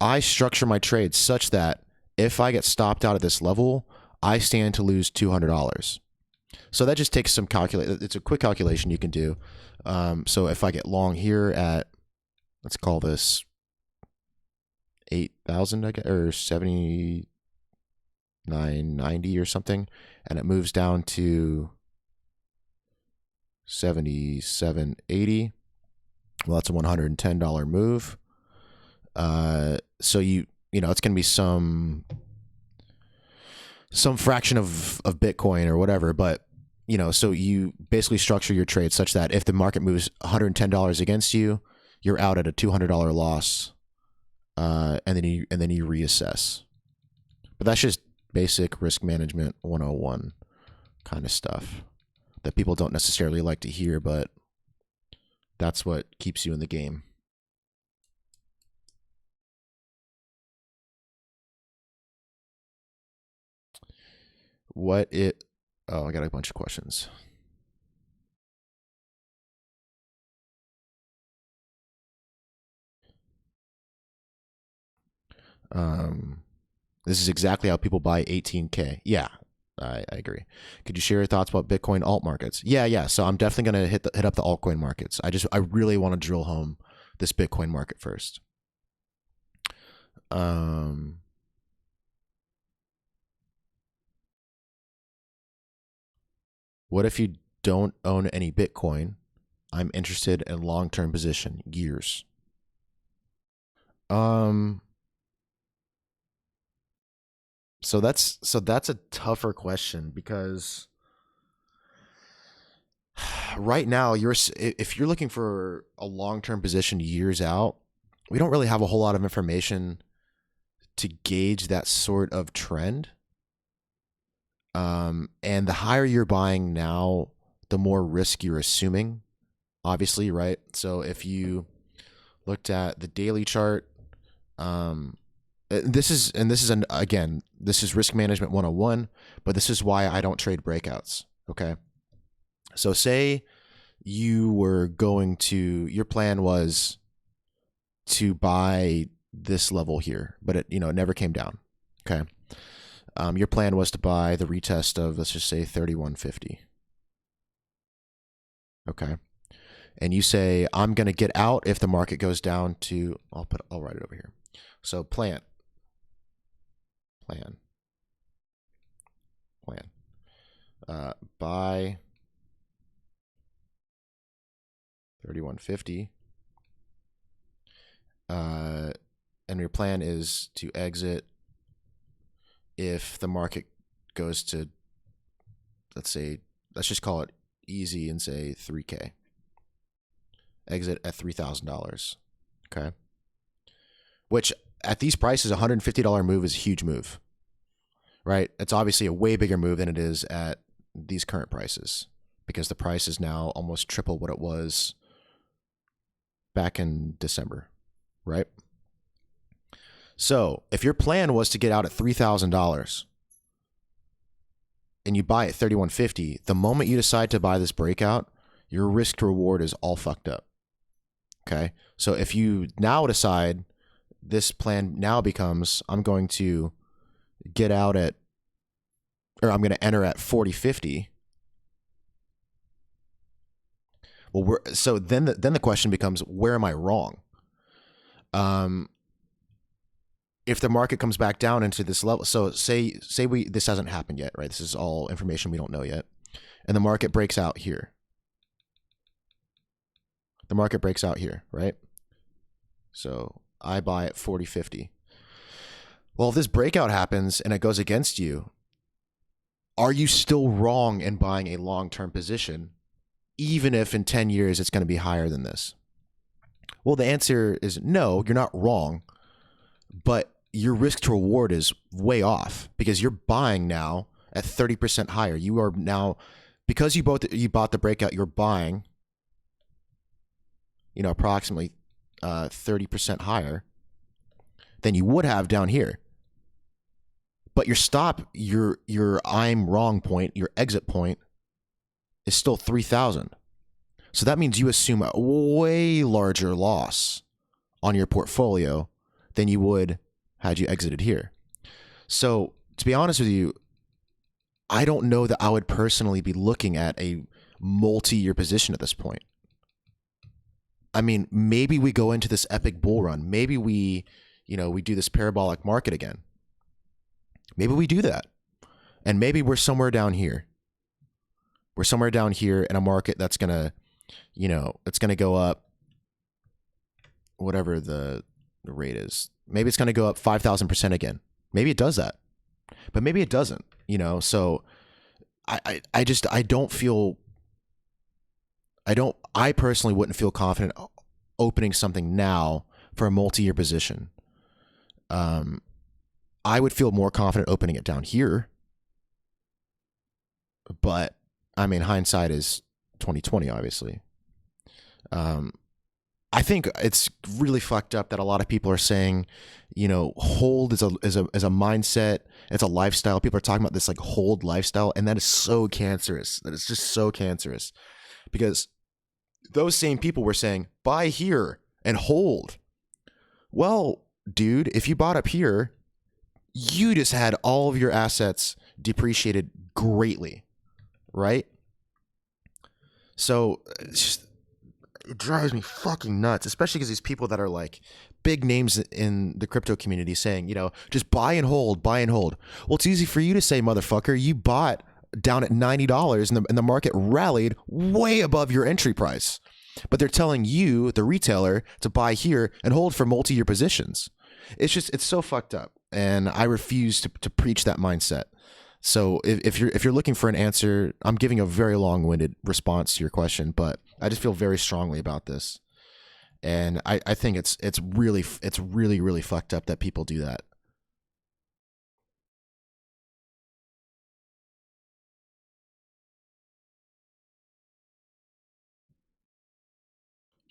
I structure my trades such that if I get stopped out at this level, I stand to lose $200. So that just takes some it's a quick calculation you can do. So if I get long here at, let's call this 8,000, or 79.90 or something, and it moves down to 77.80. Well, that's a $110 move. So it's going to be some fraction of Bitcoin or whatever, but so you basically structure your trade such that if the market moves $110 against you, you're out at a $200 loss, and then you reassess. But that's just basic risk management 101 kind of stuff that people don't necessarily like to hear, but that's what keeps you in the game. I got a bunch of questions. This is exactly how people buy 18K. Yeah, I agree. Could you share your thoughts about Bitcoin alt markets? Yeah. So I'm definitely going to hit up the altcoin markets. I really want to drill home this Bitcoin market first. What if you don't own any Bitcoin? I'm interested in long-term position, years. So that's a tougher question because right now if you're looking for a long-term position years out, we don't really have a whole lot of information to gauge that sort of trend. And the higher you're buying now, the more risk you're assuming, obviously, right? So if you looked at the daily chart, this is risk management 101, but this is why I don't trade breakouts. Okay. So say your plan was to buy this level here, but it never came down. Okay. Your plan was to buy the retest of, let's just say 3150. Okay. And you say, I'm going to get out if the market goes down to, I'll write it over here. So plan. Buy 3150. And your plan is to exit if the market goes to, let's just call it easy and say 3K. Exit at $3,000. Okay. Which at these prices, a $150 move is a huge move, right? It's obviously a way bigger move than it is at these current prices because the price is now almost triple what it was back in December, right? So if your plan was to get out at $3,000 and you buy at $3,150, the moment you decide to buy this breakout, your risk to reward is all fucked up. Okay. So if you now decide this plan now becomes, I'm going to get out at, or I'm going to enter at 40.50. Well, so then the question becomes, where am I wrong? If the market comes back down into this level, so say this hasn't happened yet, right? This is all information we don't know yet, and the market breaks out here. The market breaks out here, right? So I buy at 40.50. Well, if this breakout happens and it goes against you, are you still wrong in buying a long-term position, even if in 10 years it's going to be higher than this? Well, the answer is no, you're not wrong, but your risk to reward is way off because you're buying now at 30% higher. You are now, because you bought the breakout, you're buying, approximately 30% higher than you would have down here. But your stop, your I'm wrong point, your exit point is still 3,000. So that means you assume a way larger loss on your portfolio than you would had you exited here. So to be honest with you, I don't know that I would personally be looking at a multi-year position at this point. I mean, maybe we go into this epic bull run. Maybe we do this parabolic market again. Maybe we do that. And maybe we're somewhere down here. We're somewhere down here in a market that's going to, it's going to go up, whatever the rate is. Maybe it's going to go up 5,000% again. Maybe it does that. But maybe it doesn't, So I personally wouldn't feel confident opening something now for a multi-year position. I would feel more confident opening it down here. But I mean, hindsight is 2020, obviously. I think it's really fucked up that a lot of people are saying, hold is a mindset, it's a lifestyle. People are talking about this like hold lifestyle, and that is so cancerous. That is just so cancerous, because those same people were saying buy here and hold. Well, dude, if you bought up here, you just had all of your assets depreciated greatly, right? So it drives me fucking nuts, especially because these people that are like big names in the crypto community saying, just buy and hold, buy and hold. Well, it's easy for you to say, motherfucker, you bought down at $90 and the market rallied way above your entry price. But they're telling you, the retailer, to buy here and hold for multi-year positions. It's so fucked up. And I refuse to preach that mindset. So if you're looking for an answer, I'm giving a very long-winded response to your question, but I just feel very strongly about this. And I think it's really fucked up that people do that.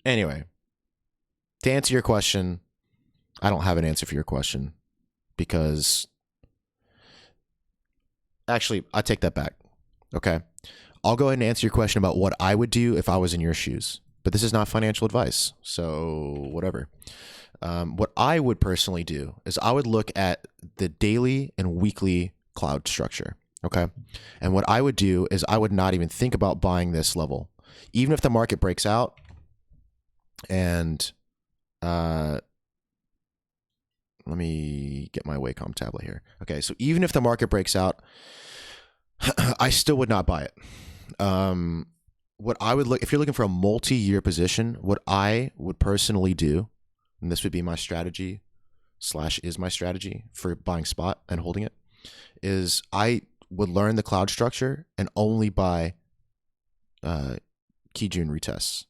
Anyway, to answer your question, I don't have an answer for your question, because actually, I take that back. Okay. I'll go ahead and answer your question about what I would do if I was in your shoes. But this is not financial advice, so whatever. What I would personally do is I would look at the daily and weekly cloud structure. Okay. And what I would do is I would not even think about buying this level. Even if the market breaks out and let me get my Wacom tablet here. Okay, so even if the market breaks out, I still would not buy it. What I would look, if you're looking for a multi-year position, what I would personally do, and this would be my strategy / is my strategy for buying spot and holding it, is I would learn the cloud structure and only buy key June retests.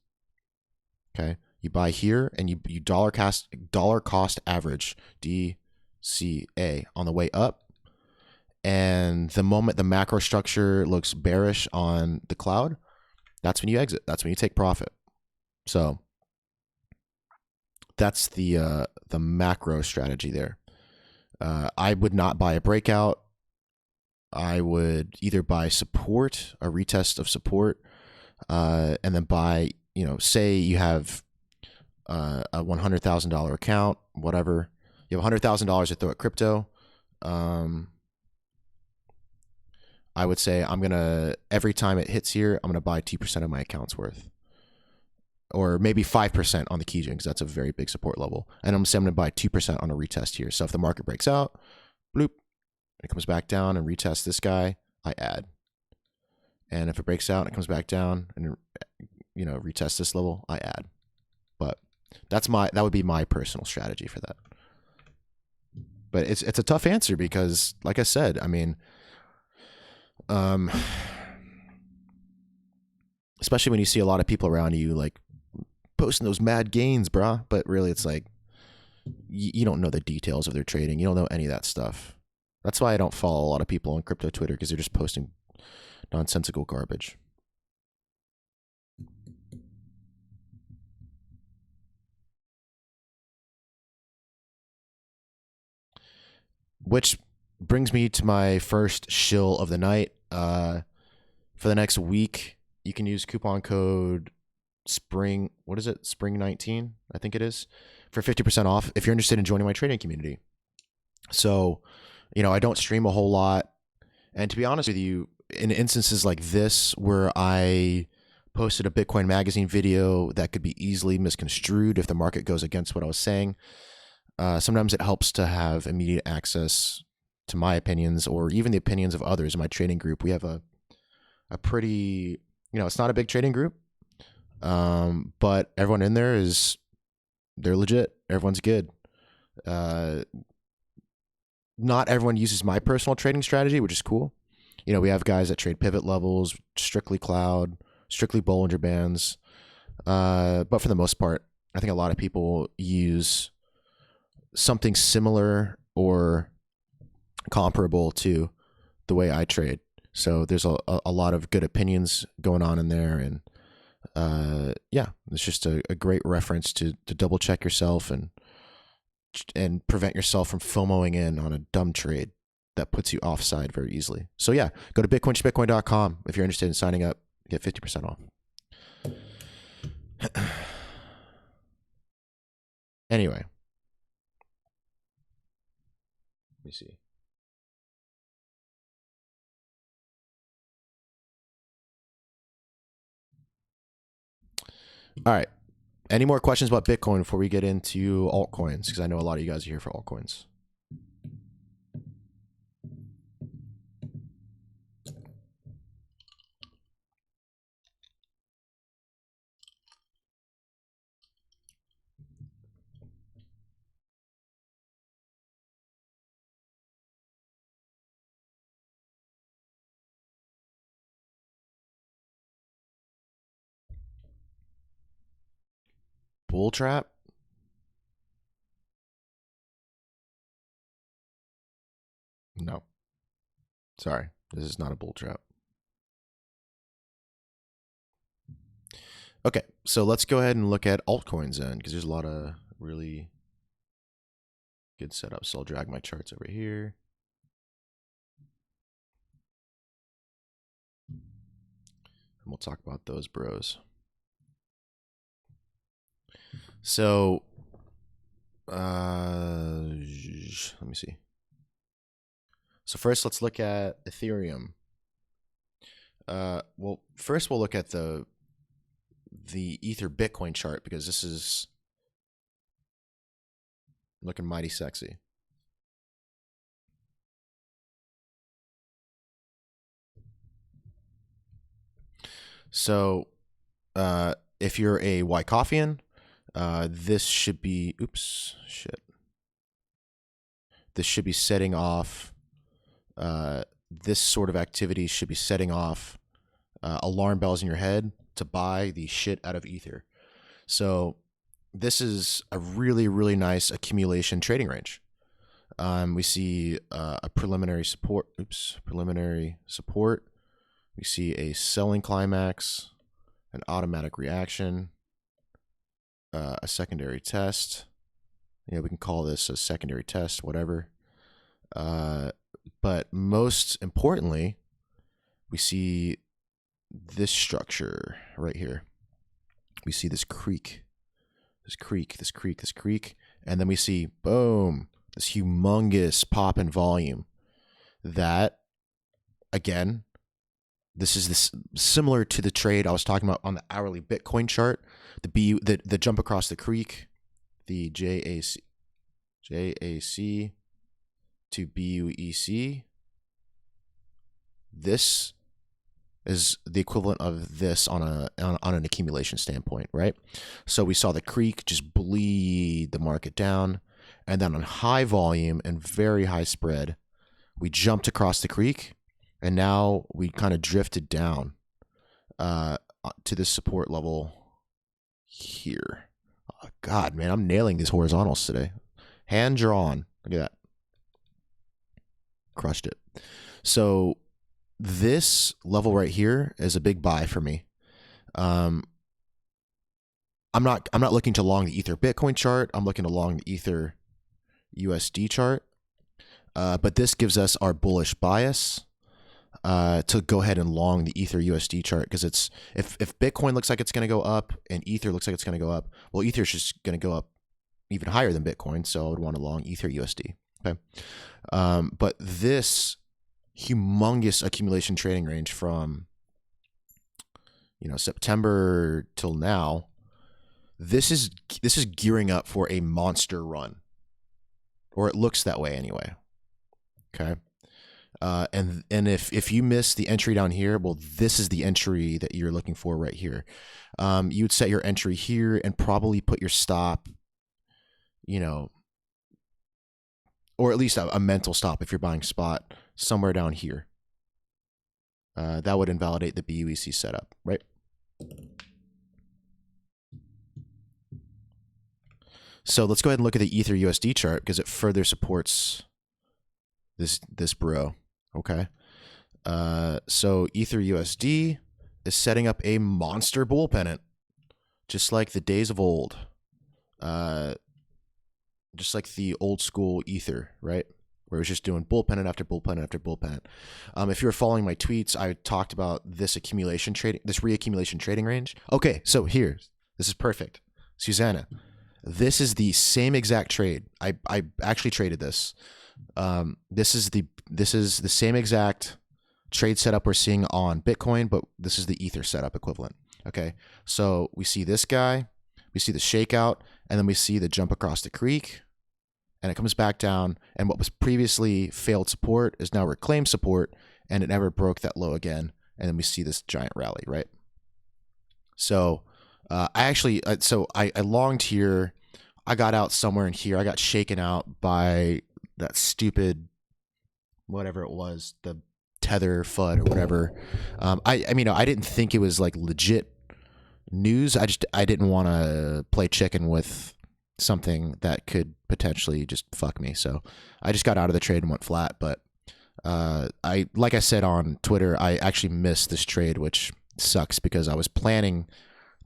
Okay. You buy here and you dollar cost average DCA on the way up. And the moment the macro structure looks bearish on the cloud, that's when you exit. That's when you take profit. So that's the macro strategy there. I would not buy a breakout. I would either buy support, a retest of support, and then buy, say you have a $100,000 account, whatever, You have $100,000 to throw at crypto. I would say every time it hits here, I'm going to buy 2% of my account's worth. Or maybe 5% on the Kijun, because that's a very big support level. And I'm going to buy 2% on a retest here. So if the market breaks out, bloop, it comes back down and retests this guy, I add. And if it breaks out and it comes back down and retests this level, I add. But that would be my personal strategy for that. But it's a tough answer because, like I said, I mean, especially when you see a lot of people around you like posting those mad gains, brah. But really, it's like you don't know the details of their trading. You don't know any of that stuff. That's why I don't follow a lot of people on crypto Twitter, because they're just posting nonsensical garbage. Which brings me to my first shill of the night. For the next week, you can use coupon code Spring 19, I think it is, for 50% off if you're interested in joining my trading community. So, I don't stream a whole lot. And to be honest with you, in instances like this where I posted a Bitcoin magazine video that could be easily misconstrued if the market goes against what I was saying, sometimes it helps to have immediate access to my opinions or even the opinions of others in my trading group. We have a pretty, it's not a big trading group, but everyone in there they're legit. Everyone's good. Not everyone uses my personal trading strategy, which is cool. We have guys that trade pivot levels, strictly cloud, strictly Bollinger Bands. But for the most part, I think a lot of people use something similar or comparable to the way I trade. So there's a lot of good opinions going on in there. And it's just a great reference to double check yourself and prevent yourself from FOMOing in on a dumb trade that puts you offside very easily. So yeah, go to bitcoin.com if you're interested in signing up, get 50% off. Anyway, let me see. All right. Any more questions about Bitcoin before we get into altcoins? Because I know a lot of you guys are here for altcoins. Bull trap? No. Sorry, this is not a bull trap. Okay, so let's go ahead and look at altcoins then, because there's a lot of really good setups. So I'll drag my charts over here. And we'll talk about those bros. So, let me see. So first, let's look at Ethereum. Well, first we'll look at the Ether Bitcoin chart, because this is looking mighty sexy. So, if you're a Wyckofian, this should be, this should be setting off, this sort of activity should be setting off alarm bells in your head to buy the shit out of Ether. So this is a really, really nice accumulation trading range. We see a preliminary support. We see a selling climax, an automatic reaction, a secondary test. We can call this a secondary test, whatever. But most importantly, we see this structure right here. We see this creek, and then we see, boom, this humongous pop in volume that, again, this is this similar to the trade I was talking about on the hourly Bitcoin chart, the jump across the creek, the JAC to BUEC. This is the equivalent of this on an accumulation standpoint, right? So we saw the creek just bleed the market down, and then on high volume and very high spread, we jumped across the creek, and now we kind of drifted down to this support level here. Oh, God, man, I'm nailing these horizontals today. Hand drawn. Look at that. Crushed it. So this level right here is a big buy for me. I'm not looking to long the Ether Bitcoin chart. I'm looking to long the Ether USD chart. But this gives us our bullish bias to go ahead and long the Ether USD chart, because it's if Bitcoin looks like it's going to go up and Ether looks like it's going to go up, well, Ether is just going to go up even higher than Bitcoin, so I would want to long Ether USD. Okay, but this humongous accumulation trading range from September till now, this is gearing up for a monster run, or it looks that way anyway. Okay. And if you miss the entry down here, well, this is the entry that you're looking for right here. You would set your entry here and probably put your stop, or at least a mental stop if you're buying spot somewhere down here. That would invalidate the BUEC setup, right? So let's go ahead and look at the Ether USD chart, because it further supports this bro. Okay. So Ether USD is setting up a monster bull pennant, just like the days of old. Just like the old school Ether, right? Where it was just doing bull pennant after bull pennant after bull pennant. If you were following my tweets, I talked about this reaccumulation trading range. Okay, so this is perfect. Susanna, this is the same exact trade. I actually traded this. This is the same exact trade setup we're seeing on Bitcoin, but this is the Ether setup equivalent. Okay, so we see this guy, we see the shakeout, and then we see the jump across the creek, and it comes back down, and what was previously failed support is now reclaimed support, and it never broke that low again, and then we see this giant rally, right? So I longed here. I got out somewhere in here. I got shaken out by that stupid, whatever it was, the Tether FUD or whatever. I didn't think it was like legit news. I didn't want to play chicken with something that could potentially just fuck me. So I just got out of the trade and went flat. But like I said on Twitter, I actually missed this trade, which sucks because I was planning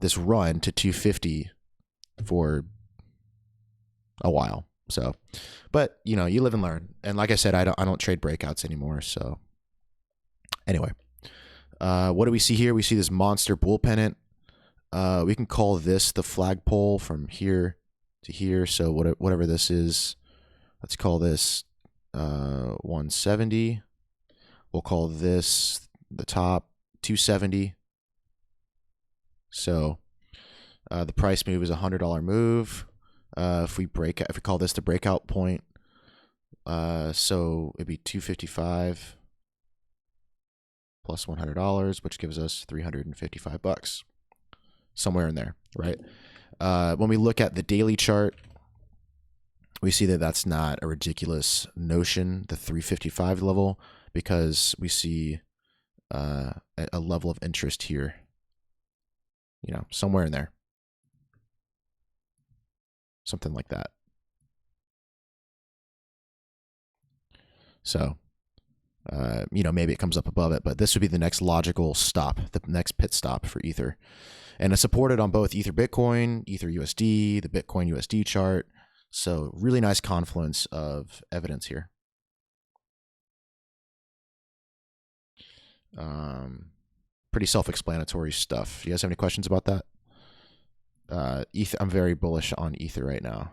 this run to 250 for a while. So, but you live and learn. And like I said, I don't trade breakouts anymore. So anyway, what do we see here? We see this monster bull pennant. We can call this the flagpole from here to here. So whatever this is, let's call this 170. We'll call this the top 270. So the price move is $100 move. If we call this the breakout point, so it'd be 255 plus $100, which gives us $355, somewhere in there, right? When we look at the daily chart, we see that that's not a ridiculous notion, the 355 level, because we see a level of interest here, somewhere in there. Something like that. So, maybe it comes up above it, but this would be the next logical stop, the next pit stop for Ether. And it's supported on both Ether Bitcoin, Ether USD, the Bitcoin USD chart. So really nice confluence of evidence here. Pretty self-explanatory stuff. You guys have any questions about that? Ether, I'm very bullish on Ether right now.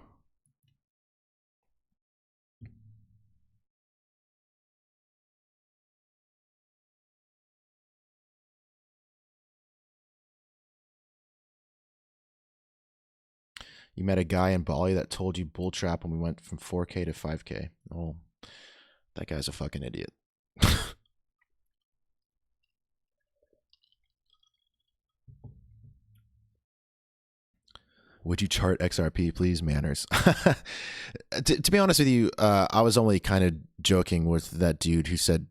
You met a guy in Bali that told you bull trap when we went from 4K to 5K. Oh, that guy's a fucking idiot. Would you chart XRP, please? Manners. To be honest with you, I was only kind of joking with that dude who said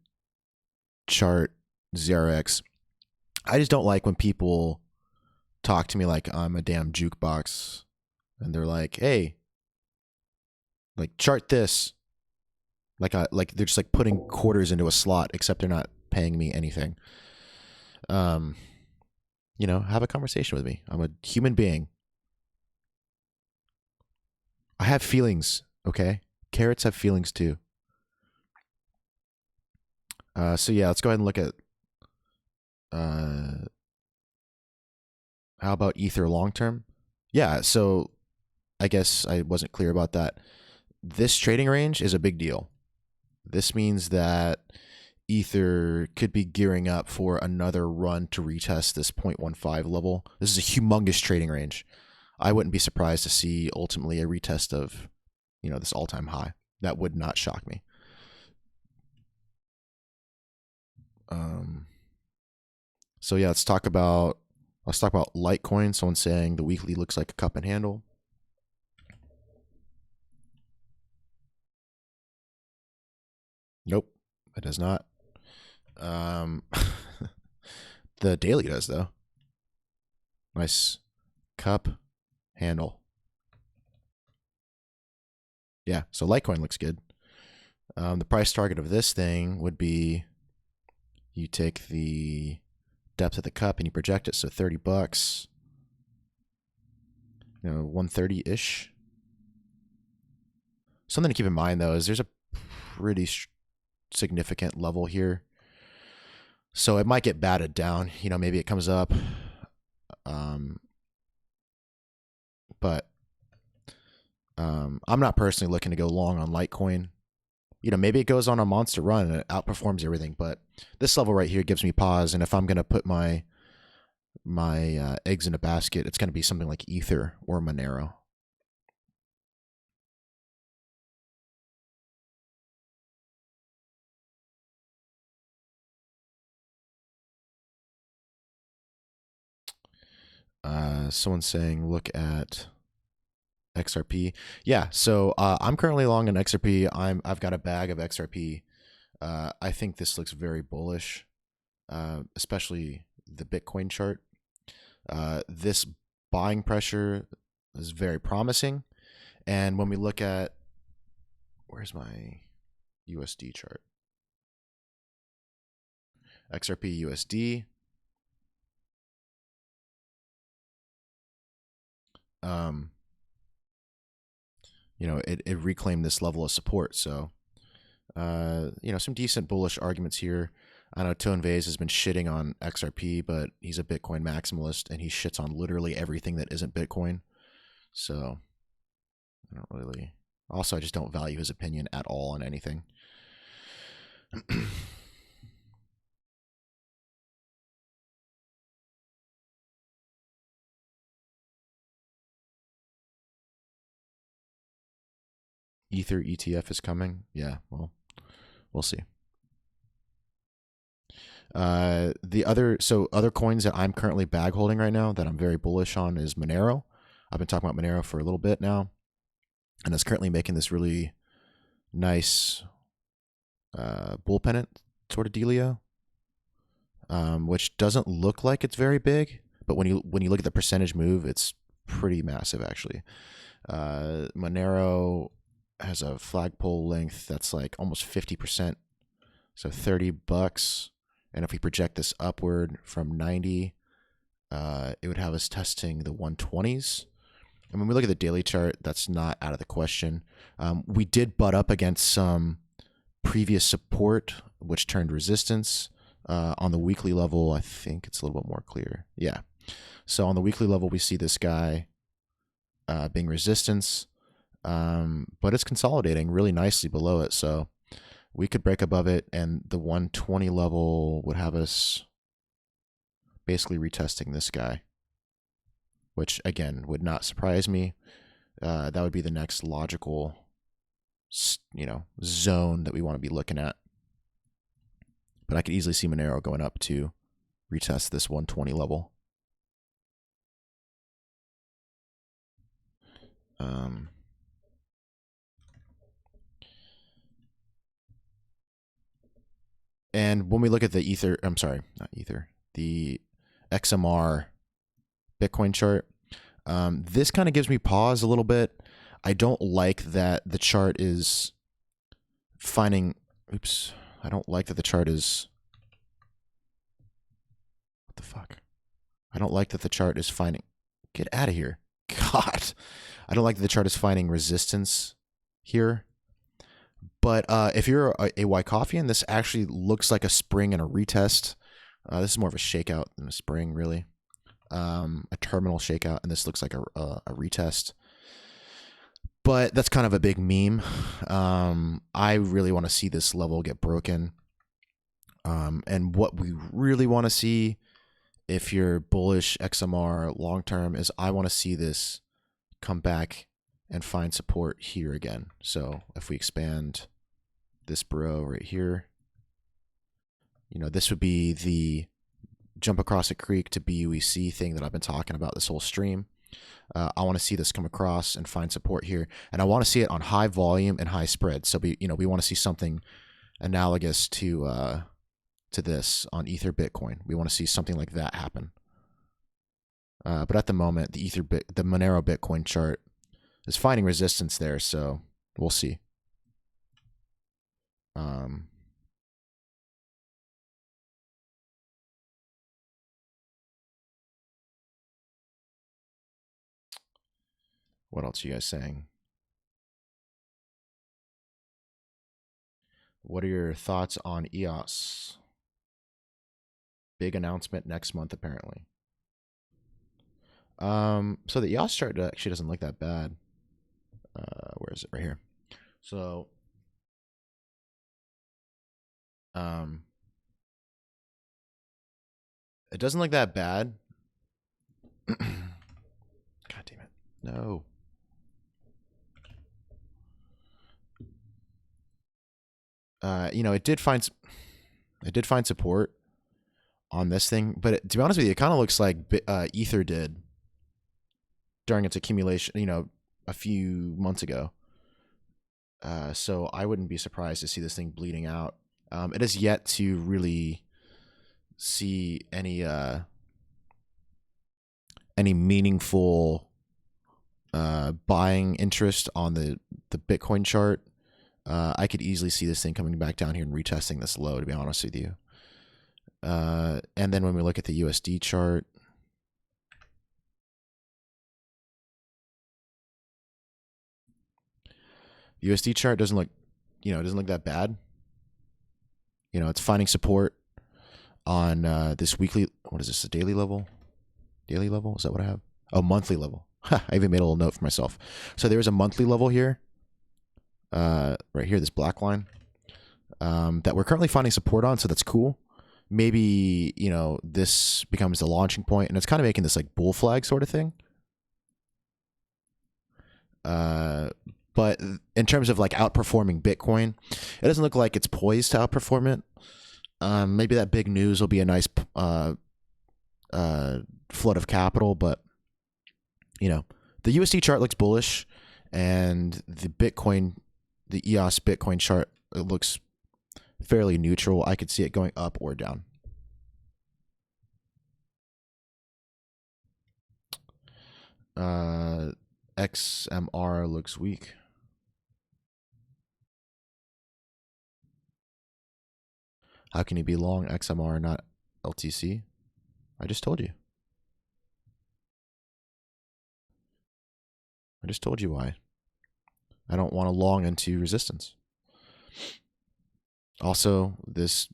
chart ZRX. I just don't like when people talk to me like I'm a damn jukebox and they're like, hey, like chart this. Like they're just like putting quarters into a slot, except they're not paying me anything. You know, have a conversation with me. I'm a human being. I have feelings, okay? Carrots have feelings too. So yeah, let's go ahead and look at how about Ether long term? Yeah, so I guess I wasn't clear about that. This trading range is a big deal. This means that Ether could be gearing up for another run to retest this 0.15 level. This is a humongous trading range. I wouldn't be surprised to see ultimately a retest of, you know, this all-time high. That would not shock me. So yeah, let's talk about Litecoin. Someone's saying the weekly looks like a cup and handle. Nope, it does not. The daily does though. Nice cup handle. Yeah, so Litecoin looks good. The price target of this thing would be, you take the depth of the cup and you project it, so $30. You know, 130-ish. Something to keep in mind though is there's a pretty significant level here, so it might get batted down. You know, maybe it comes up, but I'm not personally looking to go long on Litecoin. You know, maybe it goes on a monster run and it outperforms everything, but this level right here gives me pause. And if I'm going to put my eggs in a basket, it's going to be something like Ether or Monero. Someone's saying look at XRP. Yeah, so I'm currently long on XRP. I've got a bag of XRP. I think this looks very bullish, especially the Bitcoin chart. This buying pressure is very promising. And when we look at, where's my USD chart? XRP USD. You know, it reclaimed this level of support. So, you know, some decent bullish arguments here. I know Tone Vase has been shitting on XRP, but he's a Bitcoin maximalist and he shits on literally everything that isn't Bitcoin. So, I don't really. Also, I just don't value his opinion at all on anything. Ether ETF is coming. Yeah, well, we'll see. Other coins that I'm currently bag holding right now that I'm very bullish on is Monero. I've been talking about Monero for a little bit now, and it's currently making this really nice bull pennant sort of dealio, which doesn't look like it's very big, but when you look at the percentage move, it's pretty massive actually. Monero has a flagpole length that's like almost 50%, so $30. And if we project this upward from 90, it would have us testing the 120s. And when we look at the daily chart, that's not out of the question. We did butt up against some previous support, which turned resistance. On the weekly level, I think it's a little bit more clear. Yeah. So on the weekly level, we see this guy being resistance, but it's consolidating really nicely below it. So we could break above it, and the 120 level would have us basically retesting this guy, which again would not surprise me. That would be the next logical, zone that we want to be looking at. But I could easily see Monero going up to retest this 120 level. And when we look at the the XMR Bitcoin chart, this kind of gives me pause a little bit. I don't like that the chart is finding, I don't like that the chart is, what the fuck? I don't like that the chart is finding, get out of here. God. I don't like that the chart is finding resistance here. But if you're a Wyckofian, this actually looks like a spring and a retest. This is more of a shakeout than a spring, really. A terminal shakeout, and this looks like a retest. But that's kind of a big meme. I really want to see this level get broken. And what we really want to see, if you're bullish XMR long term, is I want to see this come back and find support here again. So if we expand this bro right here, this would be the jump across a creek to BUEC thing that I've been talking about this whole stream. I want to see this come across and find support here, and I want to see it on high volume and high spread. So we want to see something analogous to this on Ether Bitcoin. We want to see something like that happen. But at the moment, the Monero Bitcoin chart is finding resistance there, so we'll see. What else are you guys saying? What are your thoughts on EOS? Big announcement next month, apparently. So the EOS chart actually doesn't look that bad. Where is it? Right here. So, it doesn't look that bad. God damn it. No. It did find support on this thing, but to be honest with you, it kind of looks like Ether did during its accumulation, a few months ago. So I wouldn't be surprised to see this thing bleeding out. It has yet to really see any meaningful buying interest on the Bitcoin chart. I could easily see this thing coming back down here and retesting this low, to be honest with you. And then when we look at the USD chart, the USD chart doesn't look that bad. It's finding support on this weekly, what is this, a daily level? Daily level? Is that what I have? Oh, monthly level. I even made a little note for myself. So there is a monthly level here. Right here, this black line, that we're currently finding support on, so that's cool. Maybe, this becomes the launching point, and it's kind of making this like bull flag sort of thing. But in terms of like outperforming Bitcoin, it doesn't look like it's poised to outperform it. Maybe that big news will be a nice flood of capital, but the USD chart looks bullish, and the EOS Bitcoin chart, it looks fairly neutral. I could see it going up or down. XMR looks weak. How can you be long XMR, not LTC? I just told you. I just told you why. I don't want to long into resistance. Also, this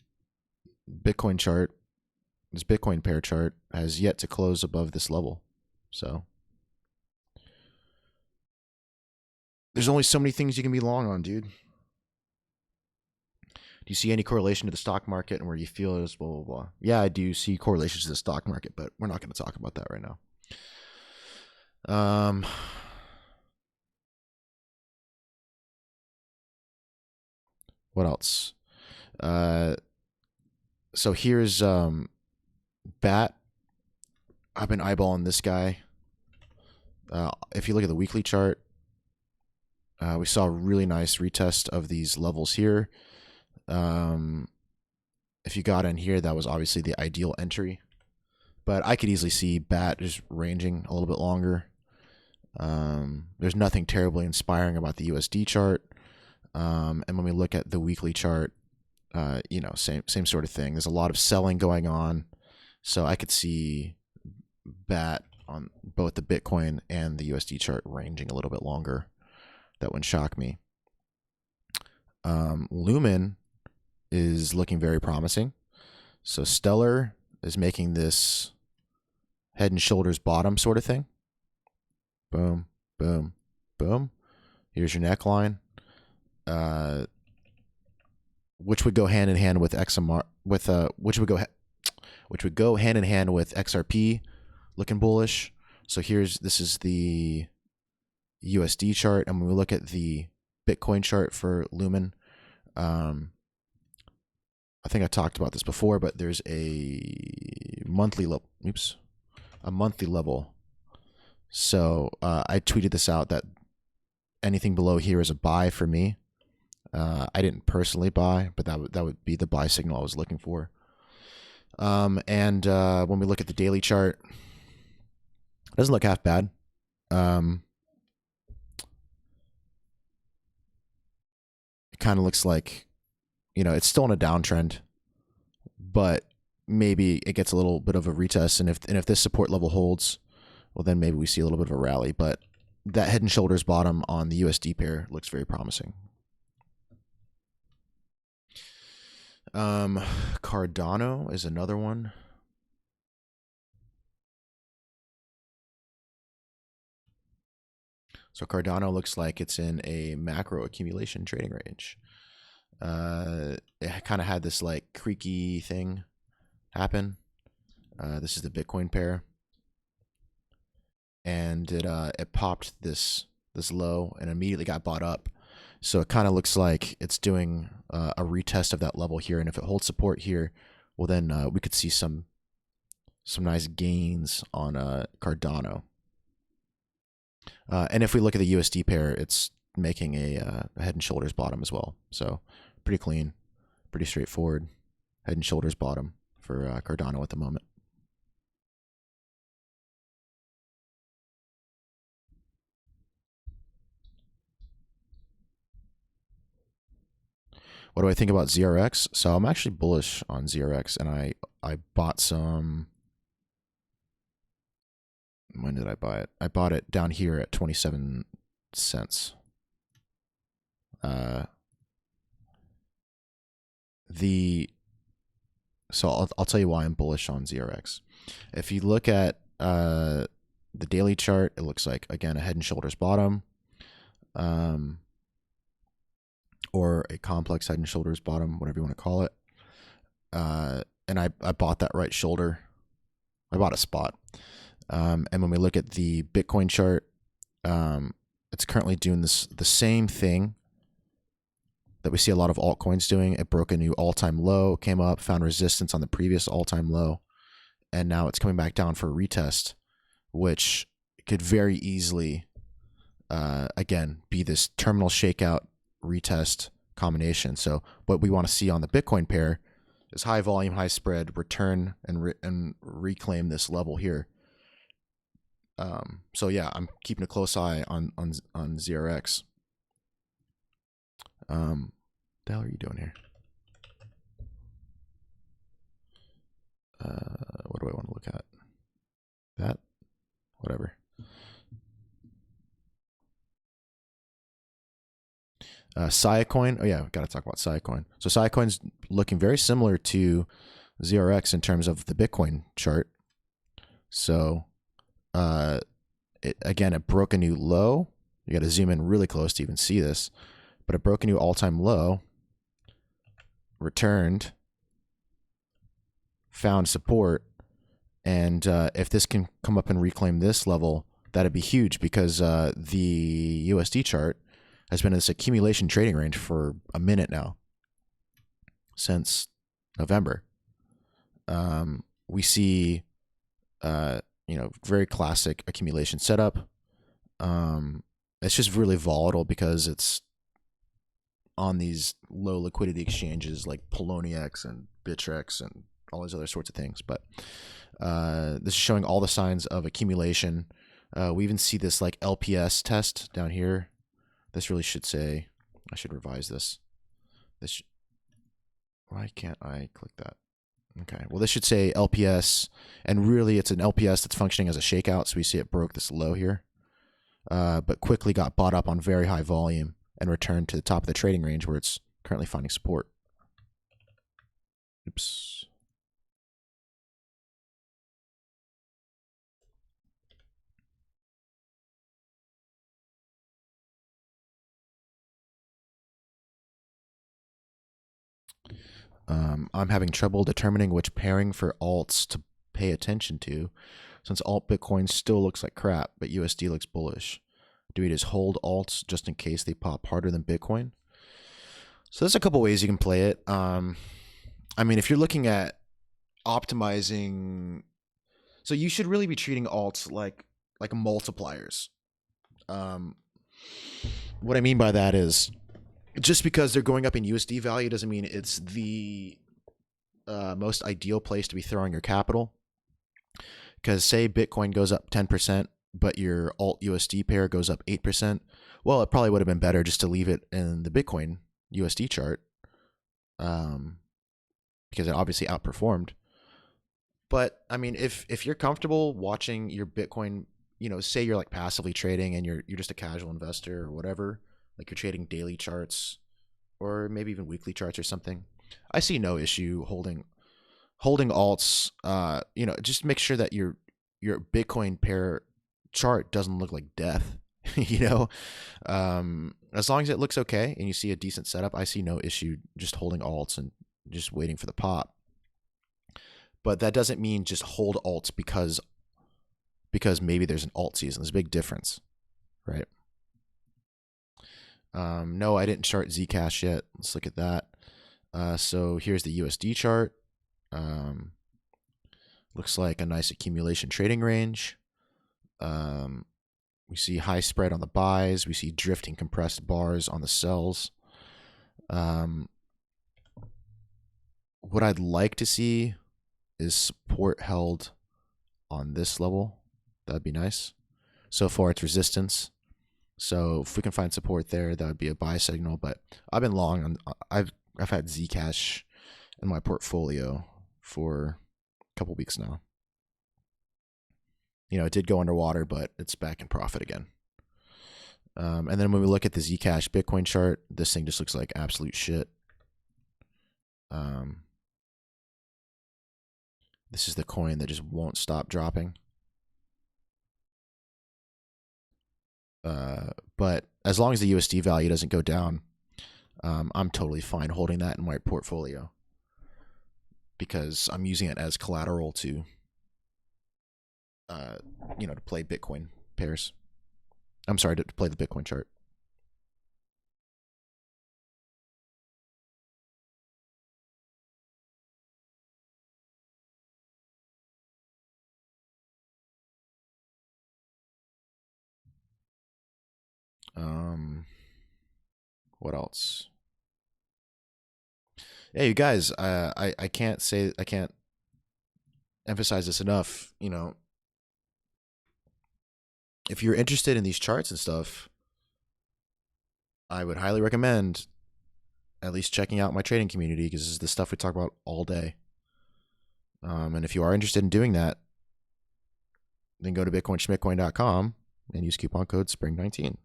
Bitcoin chart, this Bitcoin pair chart, has yet to close above this level. So there's only so many things you can be long on, dude. Do you see any correlation to the stock market and where you feel is blah, blah, blah? Yeah, I do see correlations to the stock market, but we're not going to talk about that right now. What else? So here's BAT. I've been eyeballing this guy. If you look at the weekly chart, we saw a really nice retest of these levels here. If you got in here, that was obviously the ideal entry. But I could easily see BAT just ranging a little bit longer. There's nothing terribly inspiring about the USD chart. And when we look at the weekly chart, you know, same sort of thing. There's a lot of selling going on. So I could see BAT on both the Bitcoin and the USD chart ranging a little bit longer. That wouldn't shock me. Lumen is looking very promising. So Stellar is making this head and shoulders bottom sort of thing. Boom, boom, boom. Here's your neckline, which would go hand in hand with XMR, which would go hand in hand with XRP, looking bullish. So this is the USD chart, and when we look at the Bitcoin chart for Lumen, I think I talked about this before, but there's a monthly level. A monthly level. So I tweeted this out that anything below here is a buy for me. I didn't personally buy, but that would be the buy signal I was looking for. And when we look at the daily chart, it doesn't look half bad. It kind of looks like, you know, it's still in a downtrend, but maybe it gets a little bit of a retest. And if this support level holds, well, then maybe we see a little bit of a rally. But that head and shoulders bottom on the USD pair looks very promising. Cardano is another one. So Cardano looks like it's in a macro accumulation trading range. It kind of had this like creaky thing happen. This is the Bitcoin pair, and it popped this low and immediately got bought up. So it kind of looks like it's doing a retest of that level here, and if it holds support here, well then we could see some nice gains on Cardano. And if we look at the USD pair, it's making a head and shoulders bottom as well. So pretty clean, pretty straightforward head and shoulders bottom for Cardano at the moment. What do I think about ZRX? So I'm actually bullish on ZRX, and I bought some. When did I buy it? I bought it down here at 27 cents. So I'll tell you why I'm bullish on ZRX. If you look at the daily chart, it looks like, again, a head and shoulders bottom, or a complex head and shoulders bottom, whatever you want to call it. And I bought that right shoulder. I bought a spot. And when we look at the Bitcoin chart, it's currently doing the same thing that we see a lot of altcoins doing. It broke a new all-time low, came up, found resistance on the previous all-time low, and now it's coming back down for a retest, which could very easily, again, be this terminal shakeout retest combination. So what we want to see on the Bitcoin pair is high volume, high spread, return and reclaim this level here. So yeah, I'm keeping a close eye on ZRX. What the hell are you doing here? What do I want to look at? That? Whatever. Siacoin. Oh yeah, got to talk about Siacoin. So Siacoin's looking very similar to ZRX in terms of the Bitcoin chart. So it broke a new low. You got to zoom in really close to even see this, but it broke a new all-time low, returned, found support, and if this can come up and reclaim this level, that'd be huge, because the USD chart has been in this accumulation trading range for a minute now. since November. We see, very classic accumulation setup. It's just really volatile because it's on these low liquidity exchanges like Poloniex and Bittrex and all these other sorts of things. But this is showing all the signs of accumulation. We even see this like LPS test down here. This really should say, I should revise this. Why can't I click that? Okay, well, this should say LPS, and really it's an LPS that's functioning as a shakeout. So we see it broke this low here, but quickly got bought up on very high volume and returned to the top of the trading range where it's currently finding support. Oops. I'm having trouble determining which pairing for alts to pay attention to, since alt Bitcoin still looks like crap, but USD looks bullish. Do we just hold alts just in case they pop harder than Bitcoin? So there's a couple ways you can play it. I mean, if you're looking at optimizing, so you should really be treating alts like multipliers. What I mean by that is, just because they're going up in USD value doesn't mean it's the most ideal place to be throwing your capital. Because say Bitcoin goes up 10%, but your alt USD pair goes up 8%. Well, it probably would have been better just to leave it in the Bitcoin USD chart, because it obviously outperformed. But I mean, if you're comfortable watching your Bitcoin, say you're like passively trading and you're just a casual investor or whatever, like you're trading daily charts or maybe even weekly charts or something, I see no issue holding alts. Just make sure that your Bitcoin pair chart doesn't look like death. As long as it looks okay and you see a decent setup, I see no issue just holding alts and just waiting for the pop. But that doesn't mean just hold alts because maybe there's an alt season. There's a big difference, right? No, I didn't chart Zcash yet. Let's look at that. So here's the USD chart. Looks like a nice accumulation trading range. We see high spread on the buys. We see drifting compressed bars on the sells. What I'd like to see is support held on this level. That'd be nice. So far it's resistance. So if we can find support there, that would be a buy signal. But I've been long on. I've had Zcash in my portfolio for a couple weeks now. It did go underwater, but it's back in profit again. And then when we look at the Zcash Bitcoin chart, this thing just looks like absolute shit. This is the coin that just won't stop dropping. But as long as the USD value doesn't go down, I'm totally fine holding that in my portfolio because I'm using it as collateral to play Bitcoin pairs. I'm sorry, to play the Bitcoin chart. What else? Hey, you guys, I can't emphasize this enough. If you're interested in these charts and stuff, I would highly recommend at least checking out my trading community because this is the stuff we talk about all day. And if you are interested in doing that, then go to bitcoinschmitcoin.com and use coupon code SPRING19.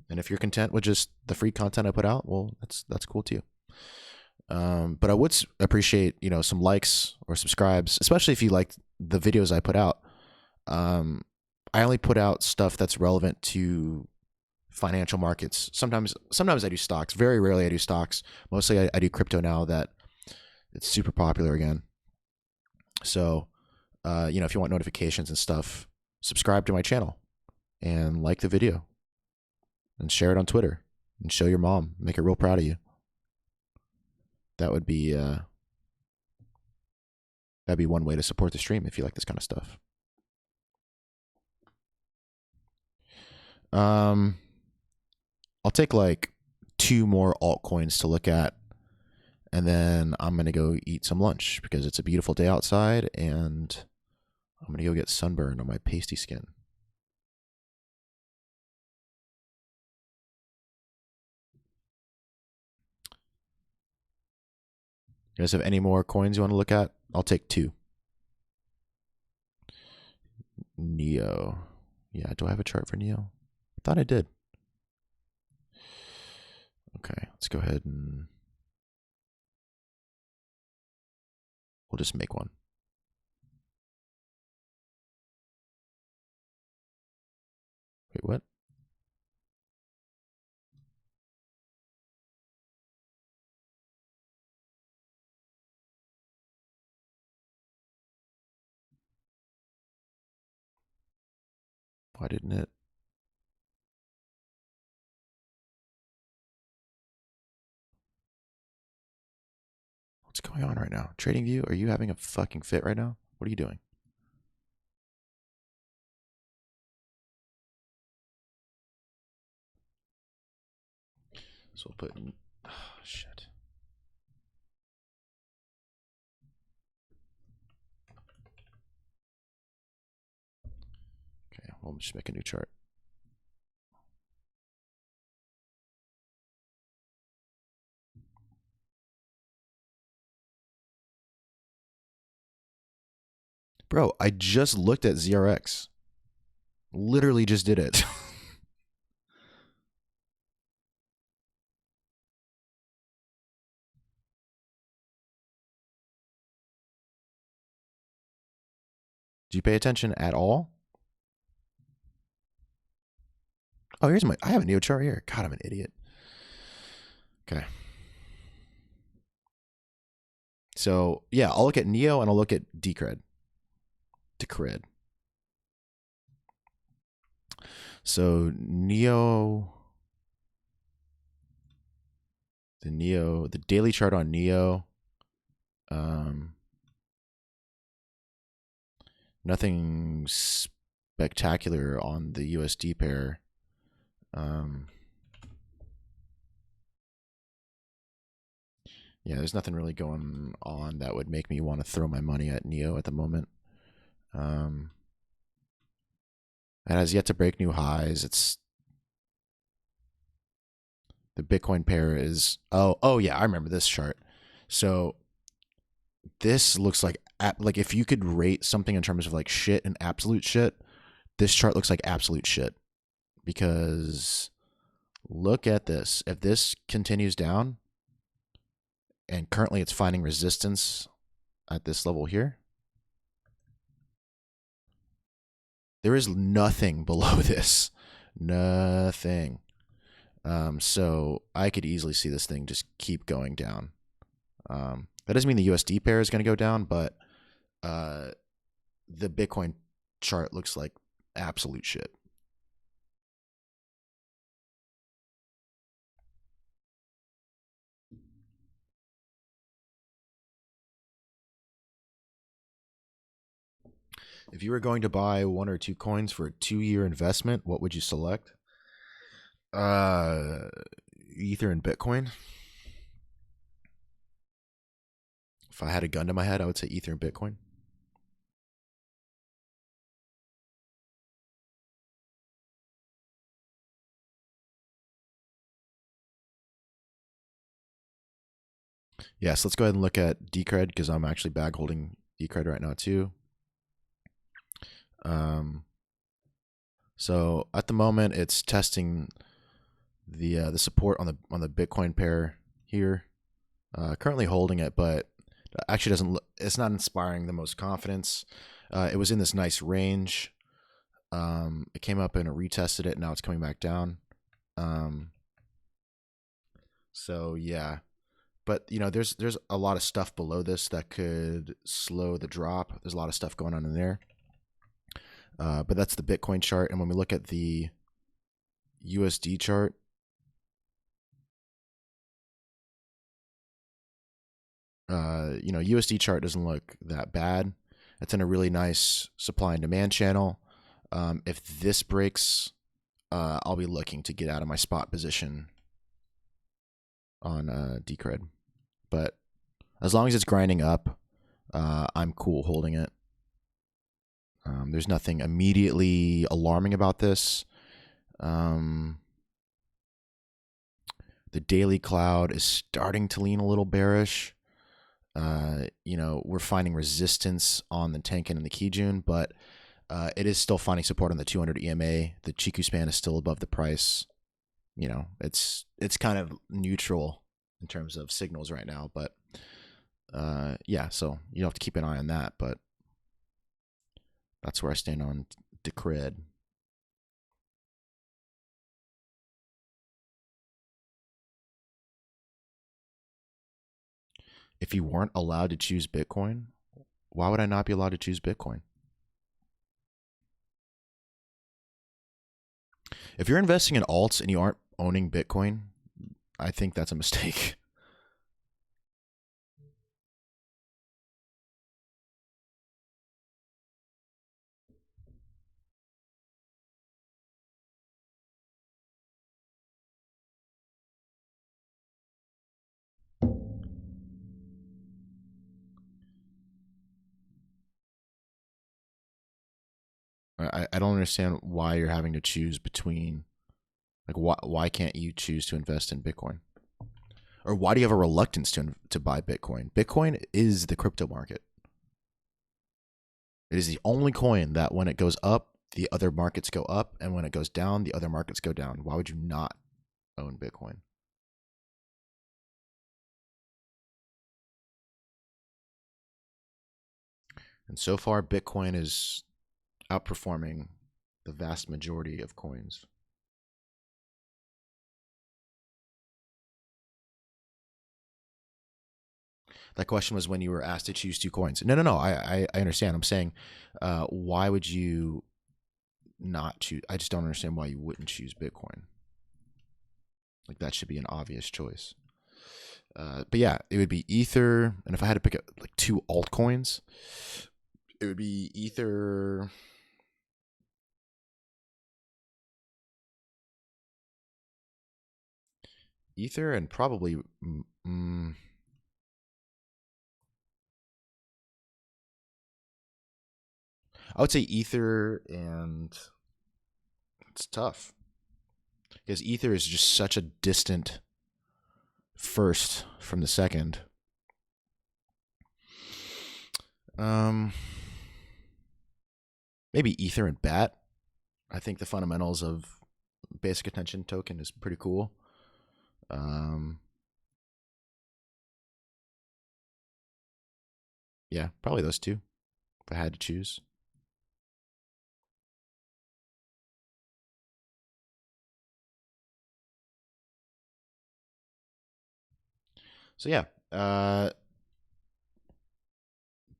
And if you're content with just the free content I put out, well, that's cool too. But I would appreciate, some likes or subscribes, especially if you like the videos I put out. I only put out stuff that's relevant to financial markets. Sometimes I do stocks. Very rarely I do stocks. Mostly I do crypto now that it's super popular again. So, if you want notifications and stuff, subscribe to my channel and like the video and share it on Twitter and show your mom. Make her real proud of you. That would be that'd be one way to support the stream if you like this kind of stuff. I'll take like 2 more altcoins to look at, and then I'm gonna go eat some lunch because it's a beautiful day outside, and I'm gonna go get sunburned on my pasty skin. You guys have any more coins you want to look at? I'll take 2. Neo. Yeah, do I have a chart for Neo? I thought I did. Okay, let's go ahead and we'll just make one. Wait, what? Why didn't it? What's going on right now? TradingView, are you having a fucking fit right now? What are you doing? So we'll put in, oh, shit. Okay, we'll just make a new chart. Bro, I just looked at ZRX. Literally just did it. Do you pay attention at all? Oh, here's my, I have a Neo chart here. God, I'm an idiot. Okay. So, yeah, I'll look at Neo and I'll look at Decred. Decred. So, Neo, the daily chart on Neo, nothing spectacular on the USD pair. Yeah, there's nothing really going on that would make me want to throw my money at Neo at the moment. It has yet to break new highs. It's the Bitcoin pair is, oh yeah, I remember this chart. So this looks like if you could rate something in terms of like shit and absolute shit, this chart looks like absolute shit. Because look at this. If this continues down, and currently it's finding resistance at this level here, there is nothing below this. Nothing. So I could easily see this thing just keep going down. That doesn't mean the USD pair is going to go down, but the Bitcoin chart looks like absolute shit. If you were going to buy 1 or 2 coins for a 2-year investment, what would you select? Ether and Bitcoin. If I had a gun to my head, I would say Ether and Bitcoin. Yes, let's go ahead and look at Decred because I'm actually bag holding Decred right now too. So at the moment, it's testing the support on the Bitcoin pair here. Currently holding it, but actually doesn't look, it's not inspiring the most confidence. It was in this nice range. It came up and it retested it. Now it's coming back down. So yeah, but you know, there's a lot of stuff below this that could slow the drop. There's a lot of stuff going on in there. But that's the Bitcoin chart, and when we look at the USD chart, USD chart doesn't look that bad. It's in a really nice supply and demand channel. If this breaks, I'll be looking to get out of my spot position on Decred. But as long as it's grinding up, I'm cool holding it. There's nothing immediately alarming about this. The daily cloud is starting to lean a little bearish. We're finding resistance on the Tenkan and the Kijun, but it is still finding support on the 200 EMA. The Chiku span is still above the price. It's kind of neutral in terms of signals right now, but so you have to keep an eye on that. But that's where I stand on Decred. If you weren't allowed to choose Bitcoin, why would I not be allowed to choose Bitcoin? If you're investing in alts and you aren't owning Bitcoin, I think that's a mistake. I don't understand why you're having to choose between, like, why can't you choose to invest in Bitcoin? Or why do you have a reluctance to buy Bitcoin? Bitcoin is the crypto market. It is the only coin that when it goes up, the other markets go up, and when it goes down, the other markets go down. Why would you not own Bitcoin? And so far, Bitcoin is outperforming the vast majority of coins. That question was when you were asked to choose two coins. No. I understand. I'm saying, why would you not choose? I just don't understand why you wouldn't choose Bitcoin. Like, that should be an obvious choice. But yeah, it would be Ether, and if I had to pick up like two altcoins, it would be Ether. Ether and probably I would say Ether, and it's tough because Ether is just such a distant first from the second. Maybe Ether and BAT. I think the fundamentals of basic attention token is pretty cool. Yeah, probably those two if I had to choose. So yeah,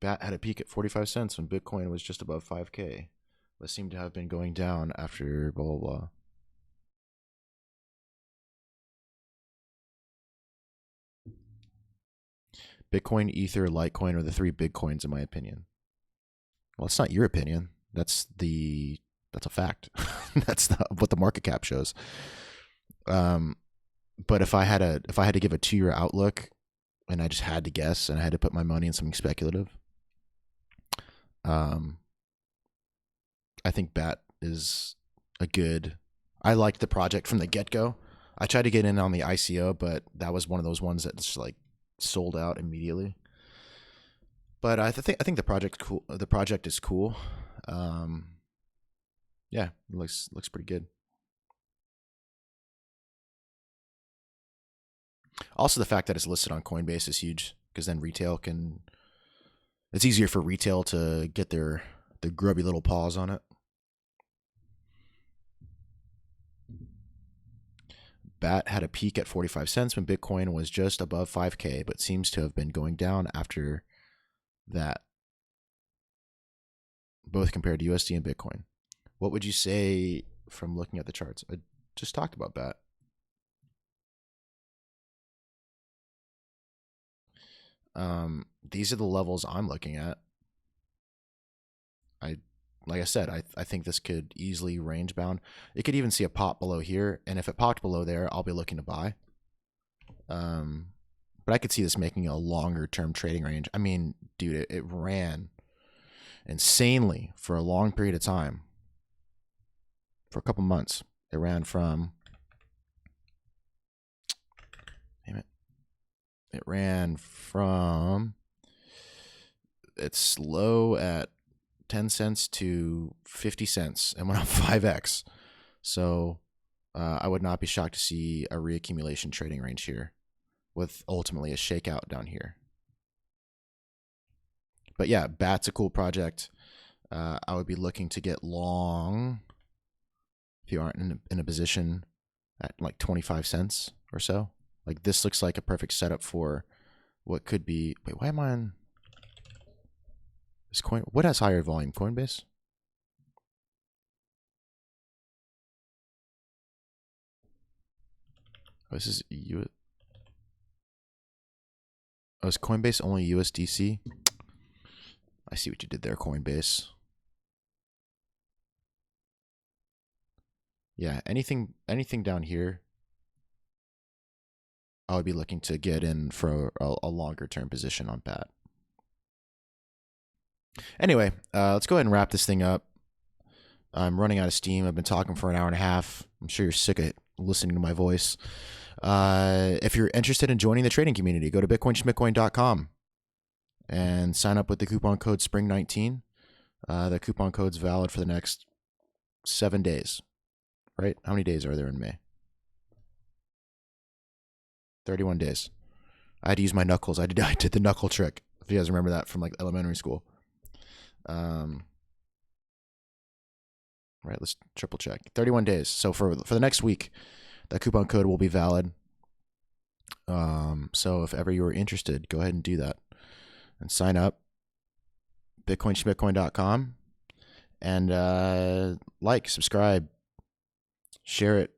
BAT had a peak at 45 cents when Bitcoin was just above 5K, but seemed to have been going down after blah blah blah. Bitcoin, Ether, Litecoin are the three big coins in my opinion. Well, it's not your opinion. That's a fact. That's what the market cap shows. But if I had to give a 2-year outlook, and I just had to guess, and I had to put my money in something speculative, I think BAT is a good. I liked the project from the get go. I tried to get in on the ICO, but that was one of those ones that just like sold out immediately. But I think the project cool. The project is cool. Yeah, it looks pretty good. Also, the fact that it's listed on Coinbase is huge because then retail can. It's easier for retail to get their grubby little paws on it. BAT had a peak at 45 cents when Bitcoin was just above 5K, but seems to have been going down after that, both compared to USD and Bitcoin. What would you say from looking at the charts? I just talked about BAT. These are the levels I'm looking at. Like I said, I think this could easily range bound. It could even see a pop below here, and if it popped below there, I'll be looking to buy. But I could see this making a longer term trading range. I mean, dude, it ran insanely for a long period of time. For a couple months, it ran from. Damn it! It ran from its low at 10 cents to 50 cents and went up 5x. So I would not be shocked to see a reaccumulation trading range here with ultimately a shakeout down here. But yeah, BAT's a cool project. I would be looking to get long if you aren't in a position at like 25 cents or so. Like this looks like a perfect setup for what could be. Wait, why am I on this coin? What has higher volume? Coinbase? Oh, this is Oh, is Coinbase only USDC? I see what you did there, Coinbase. Yeah, anything down here, I would be looking to get in for a longer term position on BAT. Anyway, let's go ahead and wrap this thing up. I'm running out of steam. I've been talking for an hour and a half. I'm sure you're sick of listening to my voice. If you're interested in joining the trading community, go to bitcoinschmitcoin.com and sign up with the coupon code SPRING19. The coupon code's valid for the next 7 days, right? How many days are there in May? 31 days. I had to use my knuckles. I did the knuckle trick. If you guys remember that from like elementary school. Right, let's triple check. 31 days. So for the next week, that coupon code will be valid. So if ever you are interested, go ahead and do that and sign up. bitcoinschmitcoin.com and like, subscribe, share it,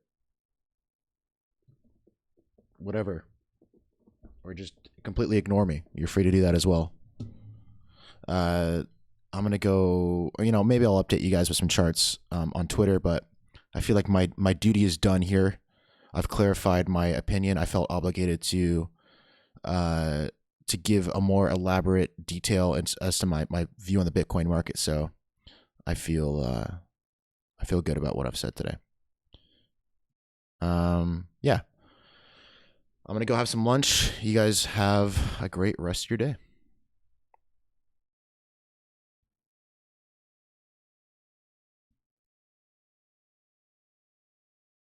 whatever, or just completely ignore me. You're free to do that as well. I'm going to go, maybe I'll update you guys with some charts on Twitter, but I feel like my duty is done here. I've clarified my opinion. I felt obligated to give a more elaborate detail as to my view on the Bitcoin market. So I feel good about what I've said today. Yeah. I'm going to go have some lunch. You guys have a great rest of your day.